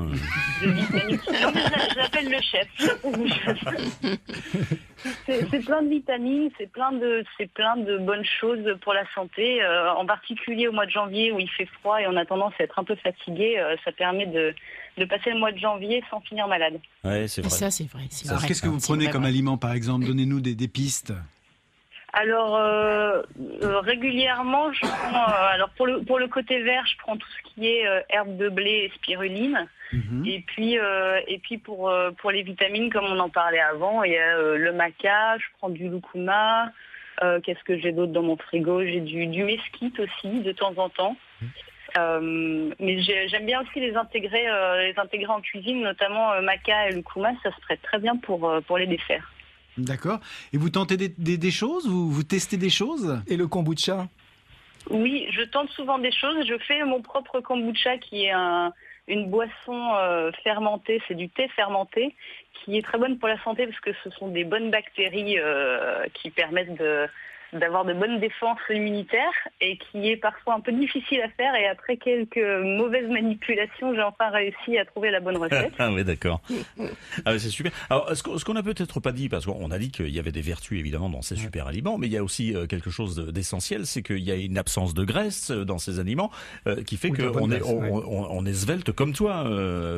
de vitamines. Non, mais je l'appelle le chef. C'est plein de vitamines, c'est plein de bonnes choses pour la santé, en particulier au mois de janvier où il fait froid et on a tendance à être un peu fatigué, ça permet de passer le mois de janvier sans finir malade. Ouais, c'est vrai. Ça, c'est vrai. Alors, qu'est-ce que vous prenez comme aliment, par exemple? Donnez-nous des pistes. Alors, régulièrement, je prends, alors pour le côté vert, je prends tout ce qui est herbes de blé et spiruline. Et puis pour les vitamines, comme on en parlait avant, il y a le maca, je prends du lucuma. Qu'est-ce que j'ai d'autre dans mon frigo? J'ai du mesquite aussi, de temps en temps. Mais j'aime bien aussi les intégrer en cuisine, notamment maca et lucuma, ça se prête très bien pour les desserts. D'accord. Et vous tentez des choses? Vous testez des choses? Et le kombucha? Oui, je tente souvent des choses. Je fais mon propre kombucha qui est une boisson fermentée, c'est du thé fermenté, qui est très bonne pour la santé parce que ce sont des bonnes bactéries qui permettent d'avoir de bonnes défenses immunitaires et qui est parfois un peu difficile à faire, et après quelques mauvaises manipulations, j'ai enfin réussi à trouver la bonne recette. Ah oui, d'accord. Ah, c'est super. Alors, ce qu'on n'a peut-être pas dit, parce qu'on a dit qu'il y avait des vertus évidemment dans ces super aliments, mais il y a aussi quelque chose d'essentiel, c'est qu'il y a une absence de graisse dans ces aliments qui fait qu'on est svelte comme toi,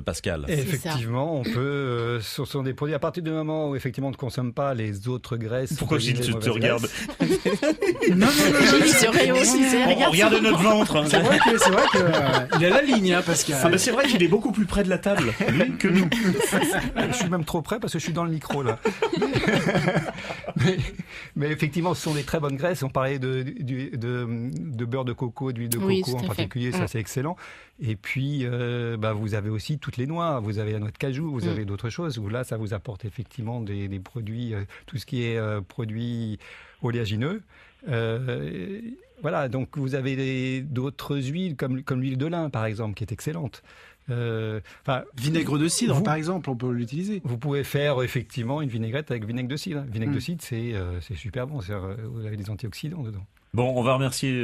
Pascal. Et effectivement, on peut, ce sont des produits, à partir du moment où effectivement on ne consomme pas les autres graisses. Pourquoi Gilles te regarde? Non. On regarde notre ventre. Hein. C'est vrai que il a la ligne, hein, Pascal. Ah bah c'est vrai qu'il est beaucoup plus près de la table, lui, que nous. Je suis même trop près parce que je suis dans le micro là. mais effectivement, ce sont des très bonnes graisses. On parlait de beurre de coco, d'huile de coco en particulier, ça c'est excellent. Et puis, vous avez aussi toutes les noix. Vous avez la noix de cajou, vous avez d'autres choses où là, ça vous apporte effectivement des produits, tout ce qui est produits oléagineux. Voilà, donc vous avez d'autres huiles comme l'huile de lin par exemple qui est excellente. Vinaigre de cidre, par exemple, on peut l'utiliser. Vous pouvez faire effectivement une vinaigrette avec vinaigre de cidre. Vinaigre de cidre, c'est super bon. Vous avez des antioxydants dedans. Bon, on va remercier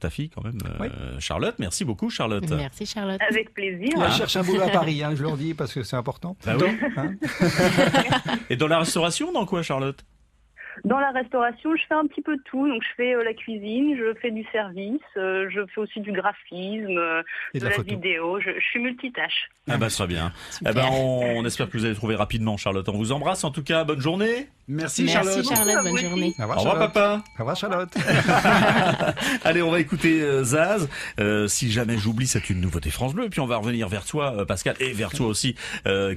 ta fille quand même, Charlotte. Merci beaucoup, Charlotte. Merci, Charlotte. Avec plaisir. Je cherche un boulot à Paris, je leur dis, parce que c'est important. Ah oui. Et dans la restauration, dans quoi, Charlotte ? Dans la restauration, je fais un petit peu de tout. Donc, je fais la cuisine, je fais du service, je fais aussi du graphisme, et de la vidéo. Je suis multitâche. Ah bah, très bien. On espère que vous allez trouver rapidement, Charlotte. On vous embrasse. En tout cas, bonne journée. Merci Charlotte. Merci Charlotte, bonne journée. Au revoir, papa. Au revoir, Charlotte. Allez, on va écouter Zaz. Si jamais j'oublie, c'est une nouveauté France Bleu. Puis on va revenir vers toi, Pascal, et vers toi aussi,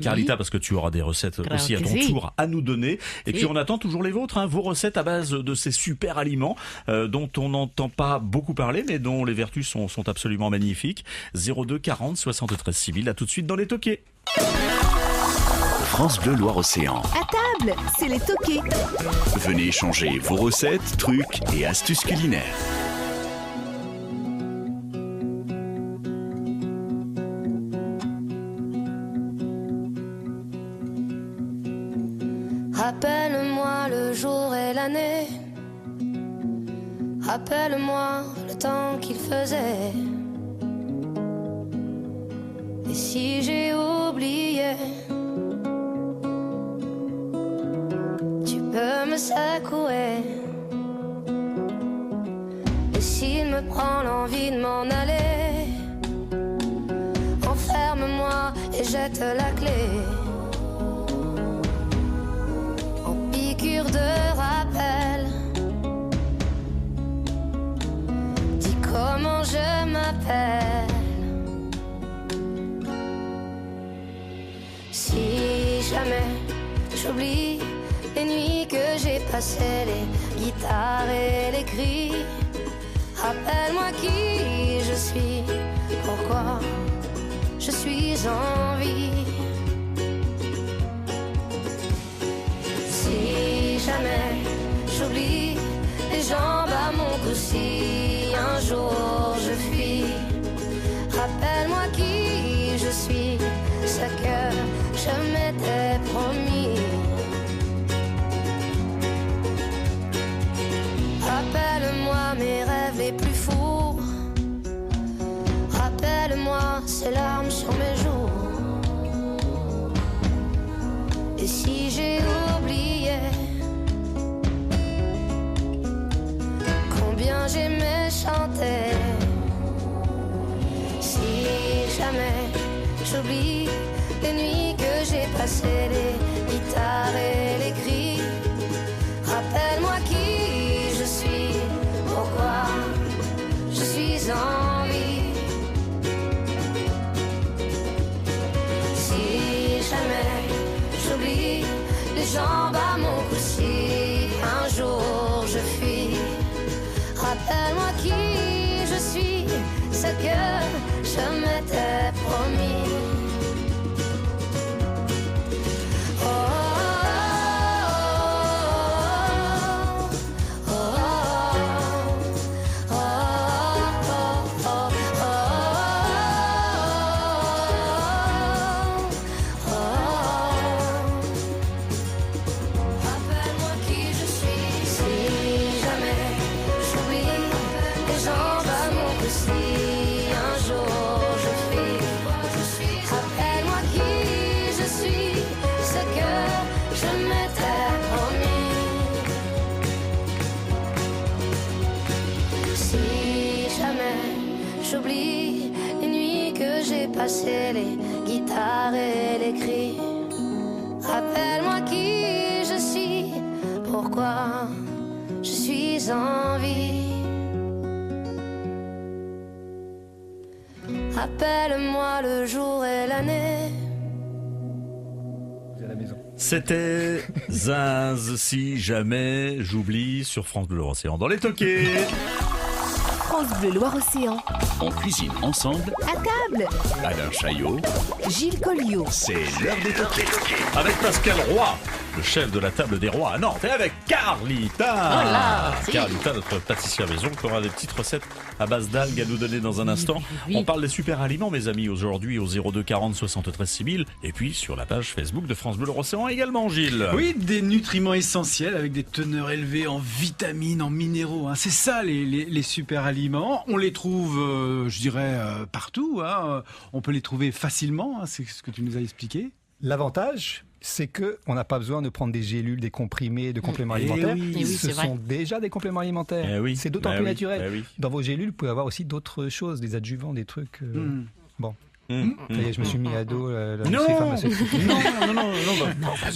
Carlita, parce que tu auras des recettes aussi à ton tour à nous donner. Et puis on attend toujours les vôtres, vos recettes à base de ces super aliments dont on n'entend pas beaucoup parler, mais dont les vertus sont absolument magnifiques. 02 40 73 6000. À tout de suite dans les toquets. France Bleu Loire-Océan. À table, c'est les toquets. Venez échanger vos recettes, trucs et astuces culinaires. Rappelle-moi le jour et l'année. Rappelle-moi le temps qu'il faisait. Et si j'ai oublié, tu peux me secouer. Et s'il me prend l'envie de m'en aller, enferme-moi et jette la clé. En piqûre de rappel, dis comment je m'appelle. Si jamais j'oublie les nuits que j'ai passées, les guitares et les cris, rappelle-moi qui je suis, pourquoi je suis en vie. Si jamais j'oublie les jambes à mon cou, si un jour je fuis, rappelle-moi qui je suis, ce que je m'étais promis. Rappelle-moi mes rêves les plus fous. Rappelle-moi ces larmes sur mes joues. Et si j'ai oublié combien j'aimais chanter, si jamais j'oublie les nuits que j'ai passées, les guitares et les cris, rappelle-moi qui je suis, pourquoi je suis en vie. Si jamais j'oublie les jambes à mon cou, si un jour je fuis, rappelle-moi qui je suis, ce que je m'étais promis. J'oublie les nuits que j'ai passées, les guitares et les cris. Rappelle-moi qui je suis, pourquoi je suis en vie. Rappelle-moi le jour et l'année. C'était Zaz, si jamais j'oublie, sur France Bleu Loire-Océan. Dans les toquets. France Bleu Loire-Océan. On cuisine ensemble. À table, Alain Chaillot. Gilles Colliot. C'est l'heure des toquets. Avec Pascal Roy. le chef de la table des rois à Nantes, et avec Carlita. Voilà, si. Carlita, notre pâtissière maison, qui aura des petites recettes à base d'algues à nous donner dans un instant. Oui. On parle des super aliments, mes amis, aujourd'hui au 02 40 73 6000, et puis sur la page Facebook de France Bleu Océan également, Gilles. Oui, des nutriments essentiels avec des teneurs élevées en vitamines, en minéraux. Hein. C'est ça les super aliments. On les trouve, je dirais, partout. Hein. On peut les trouver facilement. Hein. C'est ce que tu nous as expliqué. L'avantage, c'est qu'on n'a pas besoin de prendre des gélules, des comprimés, de compléments alimentaires. oui, Ce c'est vrai. sont déjà des compléments alimentaires. Eh oui. C'est d'autant Eh plus oui. naturel. Eh oui. Dans vos gélules, vous pouvez avoir aussi d'autres choses, des adjuvants, des trucs. Bon. Ça y est, je me suis mis à dos Non. pharmaceutique. Non.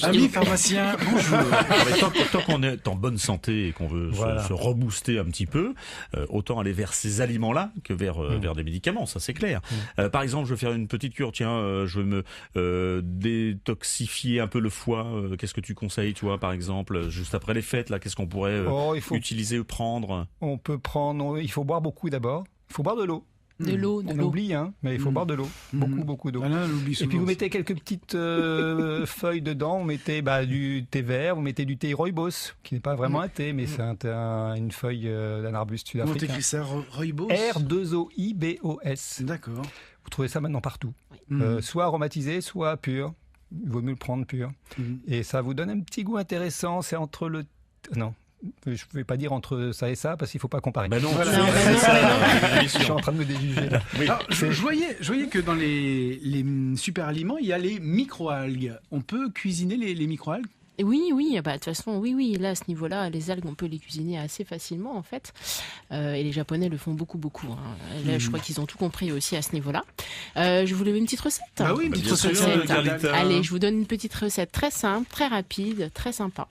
Ami pharmacien, bonjour. Mais tant qu'on est en bonne santé et qu'on veut Voilà. se rebooster un petit peu, autant aller vers ces aliments-là que vers des médicaments, ça c'est clair. Par exemple, je vais faire une petite cure, tiens, je vais me détoxifier un peu le foie. Qu'est-ce que tu conseilles, toi, par exemple, juste après les fêtes, là, qu'est-ce qu'on pourrait utiliser ou prendre? On peut prendre. Il faut boire beaucoup d'abord. Il faut boire de l'eau. De l'eau, On oublie, hein, mais il faut boire de l'eau. Beaucoup d'eau. Voilà, on oublie Et puis souvent vous ça. mettez quelques petites feuilles dedans. Vous mettez du thé vert, vous mettez du thé rooibos, qui n'est pas vraiment un thé, mais c'est une feuille d'un arbuste Comment sud-africain. t'écris ça, Rooibos? R2OIBOS. D'accord. Vous trouvez ça maintenant partout. Soit aromatisé, soit pur. Il vaut mieux le prendre pur. Et ça vous donne un petit goût intéressant. C'est entre le... Non. Je ne vais pas dire entre ça et ça, parce qu'il ne faut pas comparer. Ben non, Voilà. Je suis en train de me déjuger là. Alors, je voyais que dans les super aliments, il y a les microalgues. On peut cuisiner les microalgues? Oui, bah, de toute façon, oui, là, à ce niveau-là, les algues, on peut les cuisiner assez facilement, en fait. Et les Japonais le font beaucoup. Hein. Là, je crois qu'ils ont tout compris aussi à ce niveau-là. Je voulais une petite recette. Ah oui, une petite recette. Carlita. Allez, je vous donne une petite recette très simple, très rapide, très sympa,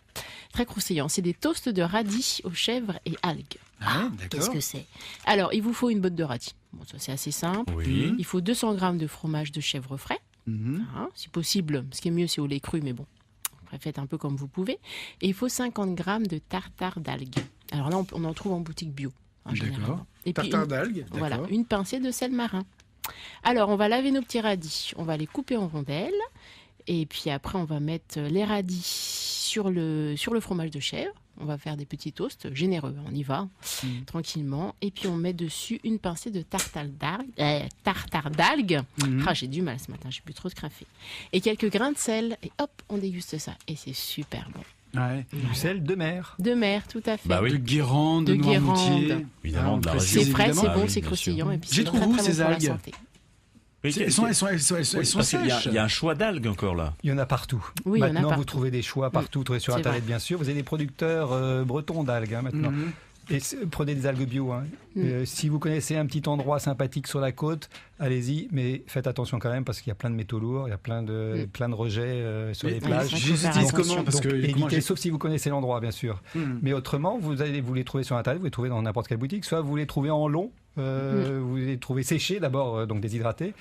très croustillant. C'est des toasts de radis aux chèvres et algues. Ah, Qu'est-ce d'accord. que c'est? Alors, il vous faut une botte de radis. Bon, ça, c'est assez simple. Oui. Il faut 200 grammes de fromage de chèvre frais. Hein, si possible, ce qui est mieux, c'est au lait cru, mais bon. Faites un peu comme vous pouvez. Et il faut 50 grammes de tartare d'algues. Alors là, on en trouve en boutique bio. D'accord. Et puis Tartare d'algues. voilà, d'accord. une pincée de sel marin. Alors, on va laver nos petits radis. On va les couper en rondelles. Et puis après, on va mettre les radis sur le fromage de chèvre. On va faire des petits toasts généreux. On y va tranquillement. Et puis, on met dessus une pincée de tartare d'algues. Ah, j'ai du mal ce matin, j'ai bu trop de café. Et quelques grains de sel. Et hop, on déguste ça. Et c'est super bon. Ouais. Du sel de mer. De mer, tout à fait. Bah oui. De Guérande, de Noirmoutier. Évidemment, de la précise, C'est frais, évidemment. c'est Ah bon, oui, c'est bien croustillant. sûr. Et puis J'ai c'est trouvé très, où, très ces bon pour la algues? santé. Oui, Elles sont parce qu'il sèches. y a un choix d'algues encore là. Il y en a partout. Oui, il y en a maintenant, vous partout. trouvez des choix partout. Vous trouvez sur C'est Internet, vrai. bien sûr. Vous avez des producteurs bretons d'algues maintenant. Et prenez des algues bio. Hein. Si vous connaissez un petit endroit sympathique sur la côte, allez-y, mais faites attention quand même parce qu'il y a plein de métaux lourds, il y a plein de rejets sur les plages. J'utilise comment? Parce que évitez, sauf si vous connaissez l'endroit, bien sûr. Mais autrement, vous les trouvez sur Internet, vous les trouvez dans n'importe quelle boutique, soit vous les trouvez en long. Vous les trouvez séchés d'abord, donc déshydratés,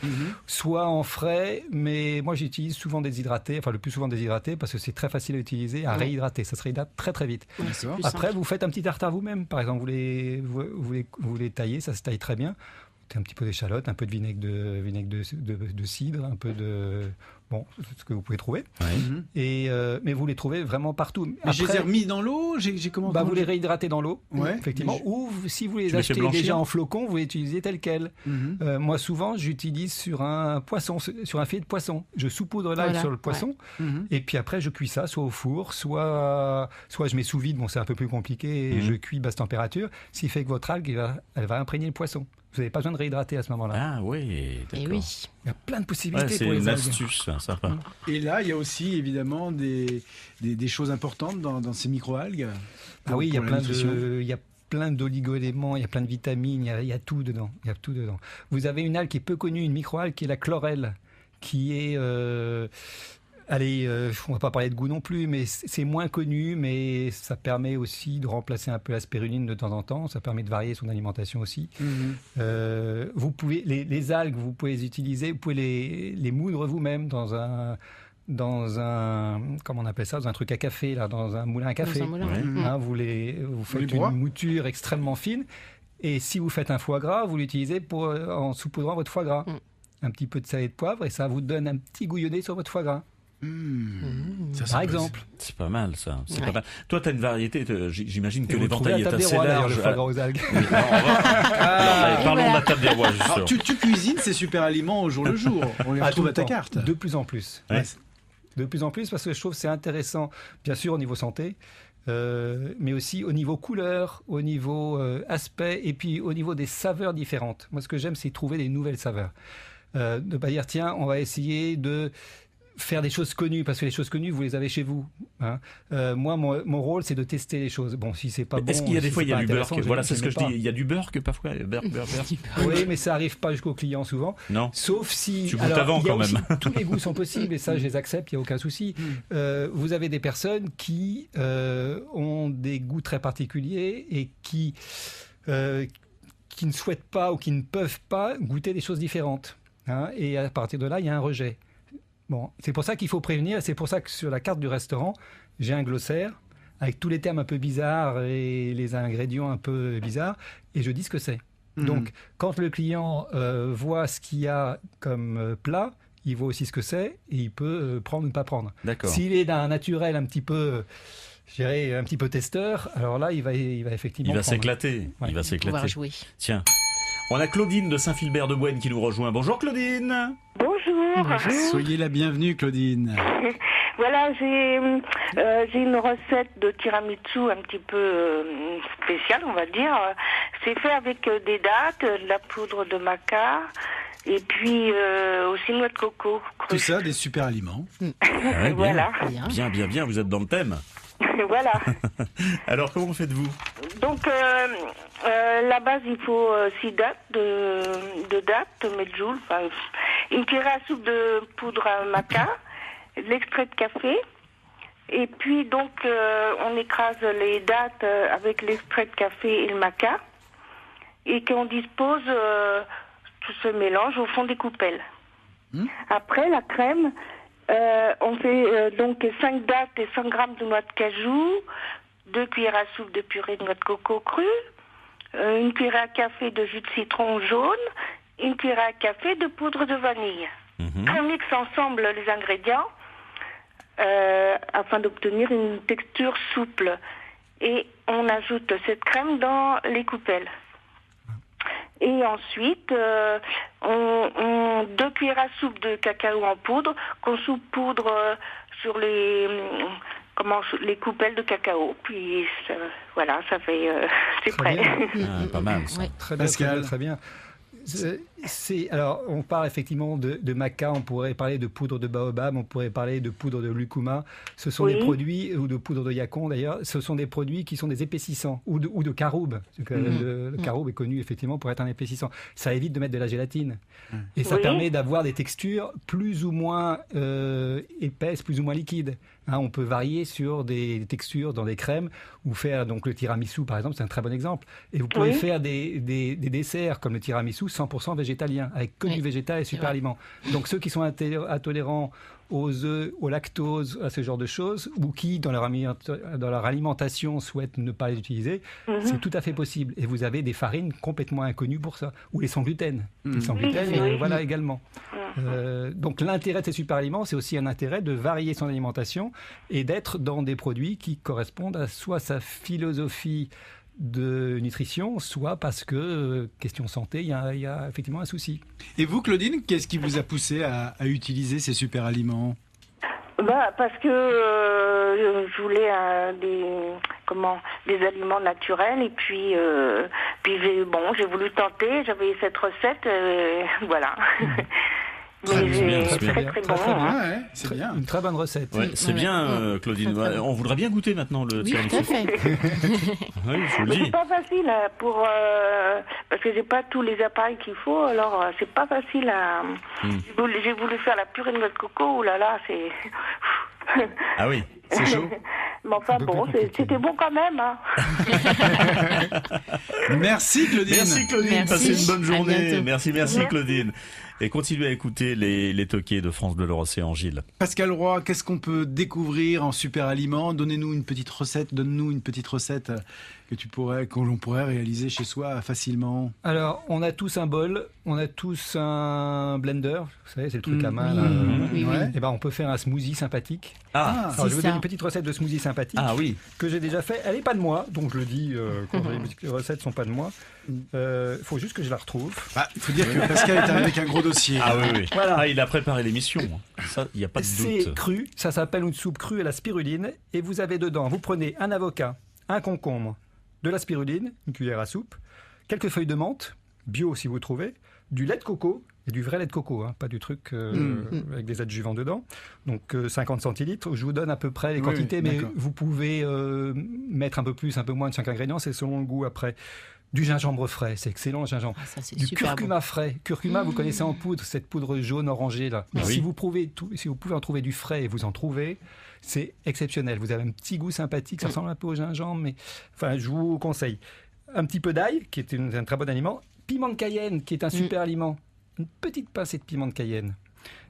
soit en frais, mais moi j'utilise souvent déshydratés, enfin le plus souvent déshydratés parce que c'est très facile à utiliser, à réhydrater, ça se réhydrate très très vite. D'accord. Après vous faites un petit tartare vous-même, par exemple vous les taillez, ça se taille très bien, un petit peu d'échalote, un peu de vinaigre de cidre, un peu de... Bon, ce que vous pouvez trouver. Mais vous les trouvez vraiment partout. Mais je les ai remis dans l'eau, j'ai comment? Vous les réhydratez dans l'eau, effectivement. Ou si vous les achetez déjà en flocons, vous les utilisez tels quels. Moi, souvent, j'utilise sur un poisson, sur un filet de poisson. Je saupoudre l'algue sur le poisson, et puis après, je cuis ça, soit au four, soit je mets sous vide. Bon, c'est un peu plus compliqué, et je cuis basse température. Ce qui fait que votre algue, elle va imprégner le poisson. Vous n'avez pas besoin de réhydrater à ce moment-là. Ah oui, d'accord. Et oui. Il y a plein de possibilités c'est pour les une algues. astuce, ça. Et là, il y a aussi évidemment des choses importantes dans ces microalgues. Ah oui, il y a pour la nutrition. plein d'oligo-éléments, il y a plein de vitamines, il y a tout dedans. Vous avez une algue qui est peu connue, une microalgue qui est la chlorelle, qui est... on ne va pas parler de goût non plus, mais c'est moins connu, mais ça permet aussi de remplacer un peu la spiruline de temps en temps. Ça permet de varier son alimentation aussi. Vous pouvez les algues, vous pouvez les utiliser, vous pouvez les moudre vous-même dans un comment on appelle ça, dans un truc à café là, dans un moulin à café. Dans un moulin, Vous faites une mouture extrêmement fine. Et si vous faites un foie gras, vous l'utilisez en saupoudrant votre foie gras. Un petit peu de sel et de poivre, et ça vous donne un petit gouillonnet sur votre foie gras. Par exemple. C'est pas mal ça. C'est Ouais. pas mal. Toi, t'as une variété. J'imagine que Et vous trouvez l'éventail la est table des assez rois, d'ailleurs, large. le foie gras aux algues. Oui, non, parlons de la table des rois. Alors, tu cuisines ces super aliments au jour le jour. On les retrouve tout à ta le temps. carte. De plus en plus. Ouais. De plus en plus, parce que je trouve que c'est intéressant, bien sûr au niveau santé, mais aussi au niveau couleur, au niveau aspect, et puis au niveau des saveurs différentes. Moi, ce que j'aime, c'est trouver des nouvelles saveurs. Ne pas dire, tiens, on va essayer de faire des choses connues, parce que les choses connues, vous les avez chez vous. Hein. Moi, mon rôle, c'est de tester les choses. Bon, si c'est pas bon... Est-ce qu'il y a des si fois, il y a pas du beurre intéressant, Voilà, c'est ce que je dis. pas. Il y a du beurre que parfois. Beurre. Oui, mais ça arrive pas jusqu'au client souvent. Non. Sauf si. Tu goûtes avant il y a quand même. aussi- tous les goûts sont possibles et ça, je les accepte, il n'y a aucun souci. Vous avez des personnes qui ont des goûts très particuliers et qui ne souhaitent pas ou qui ne peuvent pas goûter des choses différentes. Hein, et à partir de là, il y a un rejet. Bon, c'est pour ça qu'il faut prévenir. Et c'est pour ça que sur la carte du restaurant, j'ai un glossaire avec tous les termes un peu bizarres et les ingrédients un peu bizarres, et je dis ce que c'est. Donc, quand le client voit ce qu'il y a comme plat, il voit aussi ce que c'est, et il peut prendre ou ne pas prendre. D'accord. S'il est d'un naturel un petit peu, je dirais, un petit peu testeur, alors là, il va effectivement Il va prendre. s'éclater. Ouais. Il va s'éclater. Pouvoir jouer. Tiens. On a Claudine de Saint-Philbert-de-Bouenne qui nous rejoint. Bonjour Claudine. Bonjour. Soyez la bienvenue, Claudine. Voilà, j'ai une recette de tiramisu un petit peu spéciale, on va dire. C'est fait avec des dattes, de la poudre de maca et puis aussi noix de coco crue. Tout ça, des super aliments. Ouais, Voilà. Bien, vous êtes dans le thème. Voilà. Alors, comment faites-vous? Donc, la base, il faut 6 dattes de dattes, medjool, enfin, une cuillère à soupe de poudre à maca, de l'extrait de café, et puis donc, on écrase les dattes avec l'extrait de café et le maca, et qu'on dispose tout ce mélange au fond des coupelles. Après, la crème, on fait donc 5 dattes et 100 grammes de noix de cajou, 2 cuillères à soupe de purée de noix de coco crue, une cuillère à café de jus de citron jaune, une cuillère à café de poudre de vanille. On mixe ensemble les ingrédients afin d'obtenir une texture souple. Et on ajoute cette crème dans les coupelles. Et ensuite, on 2 cuillères à soupe de cacao en poudre qu'on saupoudre sur les coupelles de cacao. Puis voilà, ça fait c'est prêt. Pas mal. Ça. Très bien, Pascal. très bien. Alors, on parle effectivement de maca, on pourrait parler de poudre de baobab, on pourrait parler de poudre de lucuma. Ce sont des produits, ou de poudre de yacon d'ailleurs, ce sont des produits qui sont des épaississants, ou de caroube. Le caroube est connu effectivement pour être un épaississant. Ça évite de mettre de la gélatine. Et ça permet d'avoir des textures plus ou moins épaisses, plus ou moins liquides. Hein, on peut varier sur des textures dans des crèmes, ou faire donc le tiramisu par exemple, c'est un très bon exemple. Et vous pouvez faire des desserts comme le tiramisu 100% végétalien, avec que du végétal et super aliments. Donc ceux qui sont intolérants aux œufs, au lactose, à ce genre de choses, ou qui dans leur alimentation souhaitent ne pas les utiliser, c'est tout à fait possible. Et vous avez des farines complètement inconnues pour ça, ou les sans gluten. Les sans gluten, voilà également. Donc l'intérêt de ces super aliments, c'est aussi un intérêt de varier son alimentation et d'être dans des produits qui correspondent à soit sa philosophie de nutrition, soit parce que, question santé, il y a effectivement un souci. Et vous, Claudine, qu'est-ce qui vous a poussé à utiliser ces super aliments? Parce que je voulais des aliments naturels, et puis j'ai voulu tenter, j'avais cette recette, voilà. C'est très bon. Ouais, c'est bien. Une très bonne recette. Ouais, c'est bien, Claudine. On voudrait bien goûter maintenant le tiramisu. Tout à fait. Oui, je vous le dis. C'est pas facile parce que j'ai pas tous les appareils qu'il faut, alors c'est pas facile à. J'ai voulu faire la purée de noix de coco, oulala, c'est. Ah oui, c'est chaud. Mais enfin bon, c'était bon quand même. Hein. Merci Claudine. Merci Claudine, passez une bonne journée. Merci Claudine. Et continuez à écouter les toquiers de France Bleu L'Océan, Gilles. Pascal Roy, qu'est-ce qu'on peut découvrir en super aliments? Donne-nous une petite recette que l'on pourrait réaliser chez soi facilement. Alors, on a tous un bol, on a tous un blender, vous savez, c'est le truc à main. Là. Oui. Et ben, on peut faire un smoothie sympathique. Ah, alors, je vous donne une petite recette de smoothie sympathique que j'ai déjà fait. Elle n'est pas de moi, donc je le dis quand les recettes ne sont pas de moi. Il faut juste que je la retrouve. Il faut dire que Pascal est arrivé avec un gros dossier. Ah oui. Voilà. Ah, il a préparé l'émission. Ça, il n'y a pas de doute. C'est cru, ça s'appelle une soupe crue à la spiruline. Et vous avez dedans, vous prenez un avocat, un concombre, de la spiruline, une cuillère à soupe, quelques feuilles de menthe, bio si vous trouvez, du lait de coco, et du vrai lait de coco, pas du truc avec des adjuvants dedans. Donc 50 centilitres. Je vous donne à peu près les quantités, mais vous pouvez mettre un peu plus, un peu moins de chaque ingrédient, c'est selon le goût après. Du gingembre frais, c'est excellent le gingembre. Du curcuma frais. Curcuma, vous connaissez en poudre, cette poudre jaune orangée là. Si vous pouvez en trouver du frais et vous en trouvez, c'est exceptionnel. Vous avez un petit goût sympathique, ça ressemble un peu au gingembre, mais enfin, je vous conseille. Un petit peu d'ail, qui est un très bon aliment. Piment de Cayenne, qui est un super aliment. Une petite pincée de piment de Cayenne.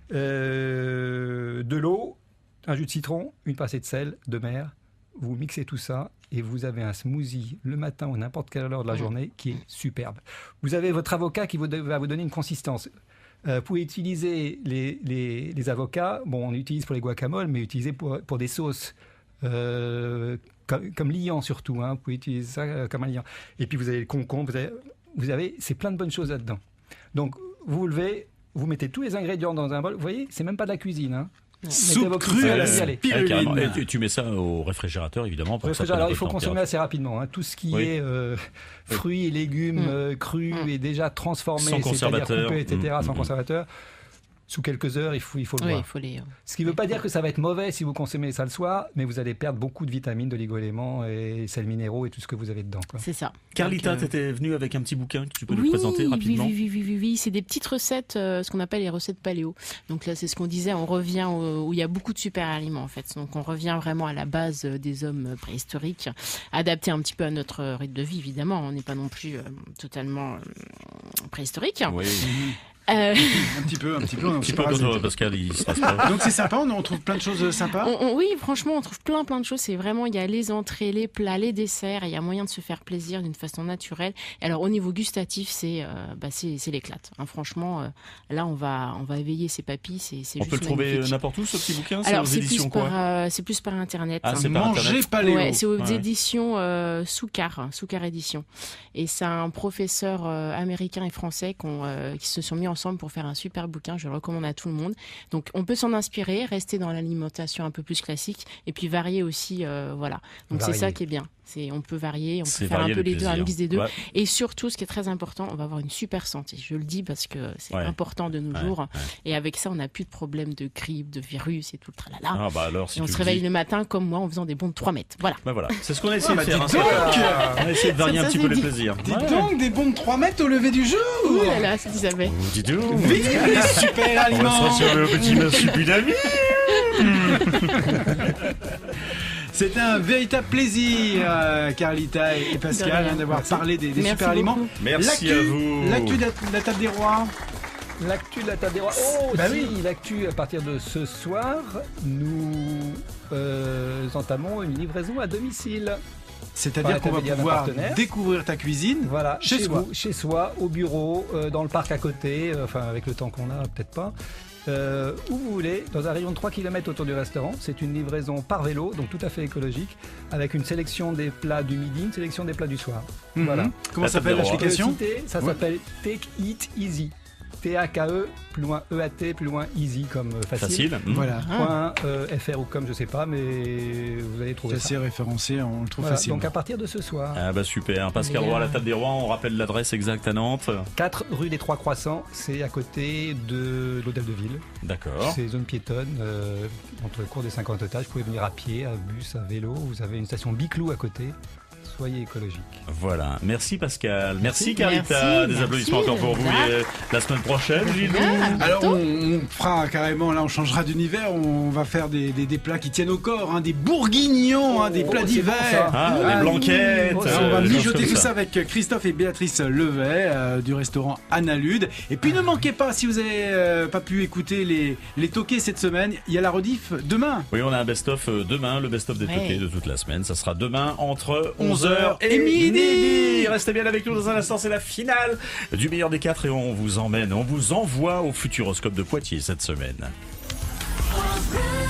De l'eau, un jus de citron, une pincée de sel de mer. Vous mixez tout ça et vous avez un smoothie le matin ou n'importe quelle heure de la journée qui est superbe. Vous avez votre avocat qui va vous donner une consistance. Vous pouvez utiliser les avocats, on utilise pour les guacamoles, mais utilisez pour des sauces comme liant surtout. Vous pouvez utiliser ça comme un liant. Et puis vous avez le concombre, c'est plein de bonnes choses là-dedans. Donc vous vous levez, vous mettez tous les ingrédients dans un bol. Vous voyez, c'est même pas de la cuisine. Soupe crue à la spiruline. Et tu mets ça au réfrigérateur, évidemment. Alors, il faut consommer assez rapidement. Tout ce qui est fruits et légumes crus et déjà transformés, sans conservateur, coupés, etc., sans conservateur. Sous quelques heures, il faut le boire. Ce qui ne veut pas dire que ça va être mauvais si vous consommez ça le soir, mais vous allez perdre beaucoup de vitamines, d'oligo-éléments et sels minéraux et tout ce que vous avez dedans. C'est ça. Carlita, tu étais venue avec un petit bouquin que tu peux nous présenter rapidement. Oui. C'est des petites recettes, ce qu'on appelle les recettes paléo. Donc là, c'est ce qu'on disait, on revient où il y a beaucoup de super aliments en fait. Donc on revient vraiment à la base des hommes préhistoriques, adapté un petit peu à notre rythme de vie évidemment. On n'est pas non plus totalement préhistorique. Oui. Un petit peu, Pascal, il se passe pas. Donc c'est sympa, on trouve plein de choses sympas. Oui, franchement, on trouve plein de choses. C'est vraiment, il y a les entrées, les plats, les desserts. Il y a moyen de se faire plaisir d'une façon naturelle. Et alors au niveau gustatif, c'est l'éclate. Franchement, là, on va éveiller ses papilles. C'est on juste peut le trouver magnifique. n'importe où, ce petit bouquin. Alors c'est aux éditions quoi c'est plus par internet. Ah, c'est par internet. Paléo. Ouais, c'est aux éditions Soukar édition. Et c'est un professeur américain et français qui se sont mis ensemble pour faire un super bouquin. Je le recommande à tout le monde. Donc on peut s'en inspirer, rester dans l'alimentation un peu plus classique et puis varier aussi, voilà. Donc c'est ça qui est bien. On peut varier, on peut faire un peu les deux, un mix des deux. Ouais. Et surtout, ce qui est très important, on va avoir une super santé. Je le dis parce que c'est important de nos jours. Et avec ça, on n'a plus de problème de grippe, de virus et tout le tralala. Si on se réveille le matin comme moi en faisant des bonds de 3 mètres. Voilà. Voilà. C'est ce qu'on a essayé de faire. On a essayé de varier un petit peu les plaisirs. Dis donc, des bonds de 3 mètres au lever du jour. Ouh là là, c'est Isabelle. Dis donc. Vive les super aliments. On va se faire le petit marsupilami. C'est un véritable plaisir, Carlita et Pascal, d'avoir parlé des super aliments. Merci à vous. L'actu de la table des rois. L'actu de la table des rois. L'actu, à partir de ce soir, nous entamons une livraison à domicile. C'est-à-dire qu'on va pouvoir découvrir ta cuisine chez soi, au bureau, dans le parc à côté, avec le temps qu'on a, peut-être pas. Où vous voulez, dans un rayon de 3 km autour du restaurant. C'est une livraison par vélo, donc tout à fait écologique, avec une sélection des plats du midi, une sélection des plats du soir. Voilà. Comment s'appelle l'application ? Ça s'appelle Take It Easy. T-A-K-E, plus loin E-A-T, plus loin Easy comme facile. Voilà. .fr ou comme je sais pas, mais vous allez trouver ça. C'est référencé, on le trouve facilement. Donc à partir de ce soir. Super. Pascal Roy à la table des rois, on rappelle l'adresse exacte à Nantes. 4 rue des Trois Croissants, c'est à côté de l'hôtel de ville. D'accord. C'est zone piétonne, entre le cours des 50 étages. Vous pouvez venir à pied, à bus, à vélo. Vous avez une station Biclou à côté. Soyez écologiques. Voilà. Merci Pascal. Merci Merci. Carita. Des Merci. applaudissements encore pour vous. Et la semaine prochaine, Gilou. Alors on fera carrément, là on changera d'univers, on va faire des plats qui tiennent au corps, hein, des bourguignons, des plats d'hiver. Des blanquettes. On va mijoter comme tout ça. ça avec Christophe et Béatrice Levet du restaurant Analude. Et puis ne manquez pas, si vous n'avez pas pu écouter les toqués cette semaine, il y a la rediff demain. Oui, on a un best-of demain, le best-of des toqués de toute la semaine. Ça sera demain entre 11h 11h et et midi. Restez bien avec nous dans un instant, c'est la finale du meilleur des 4 et on vous emmène, on vous envoie au Futuroscope de Poitiers cette semaine. France Bleu.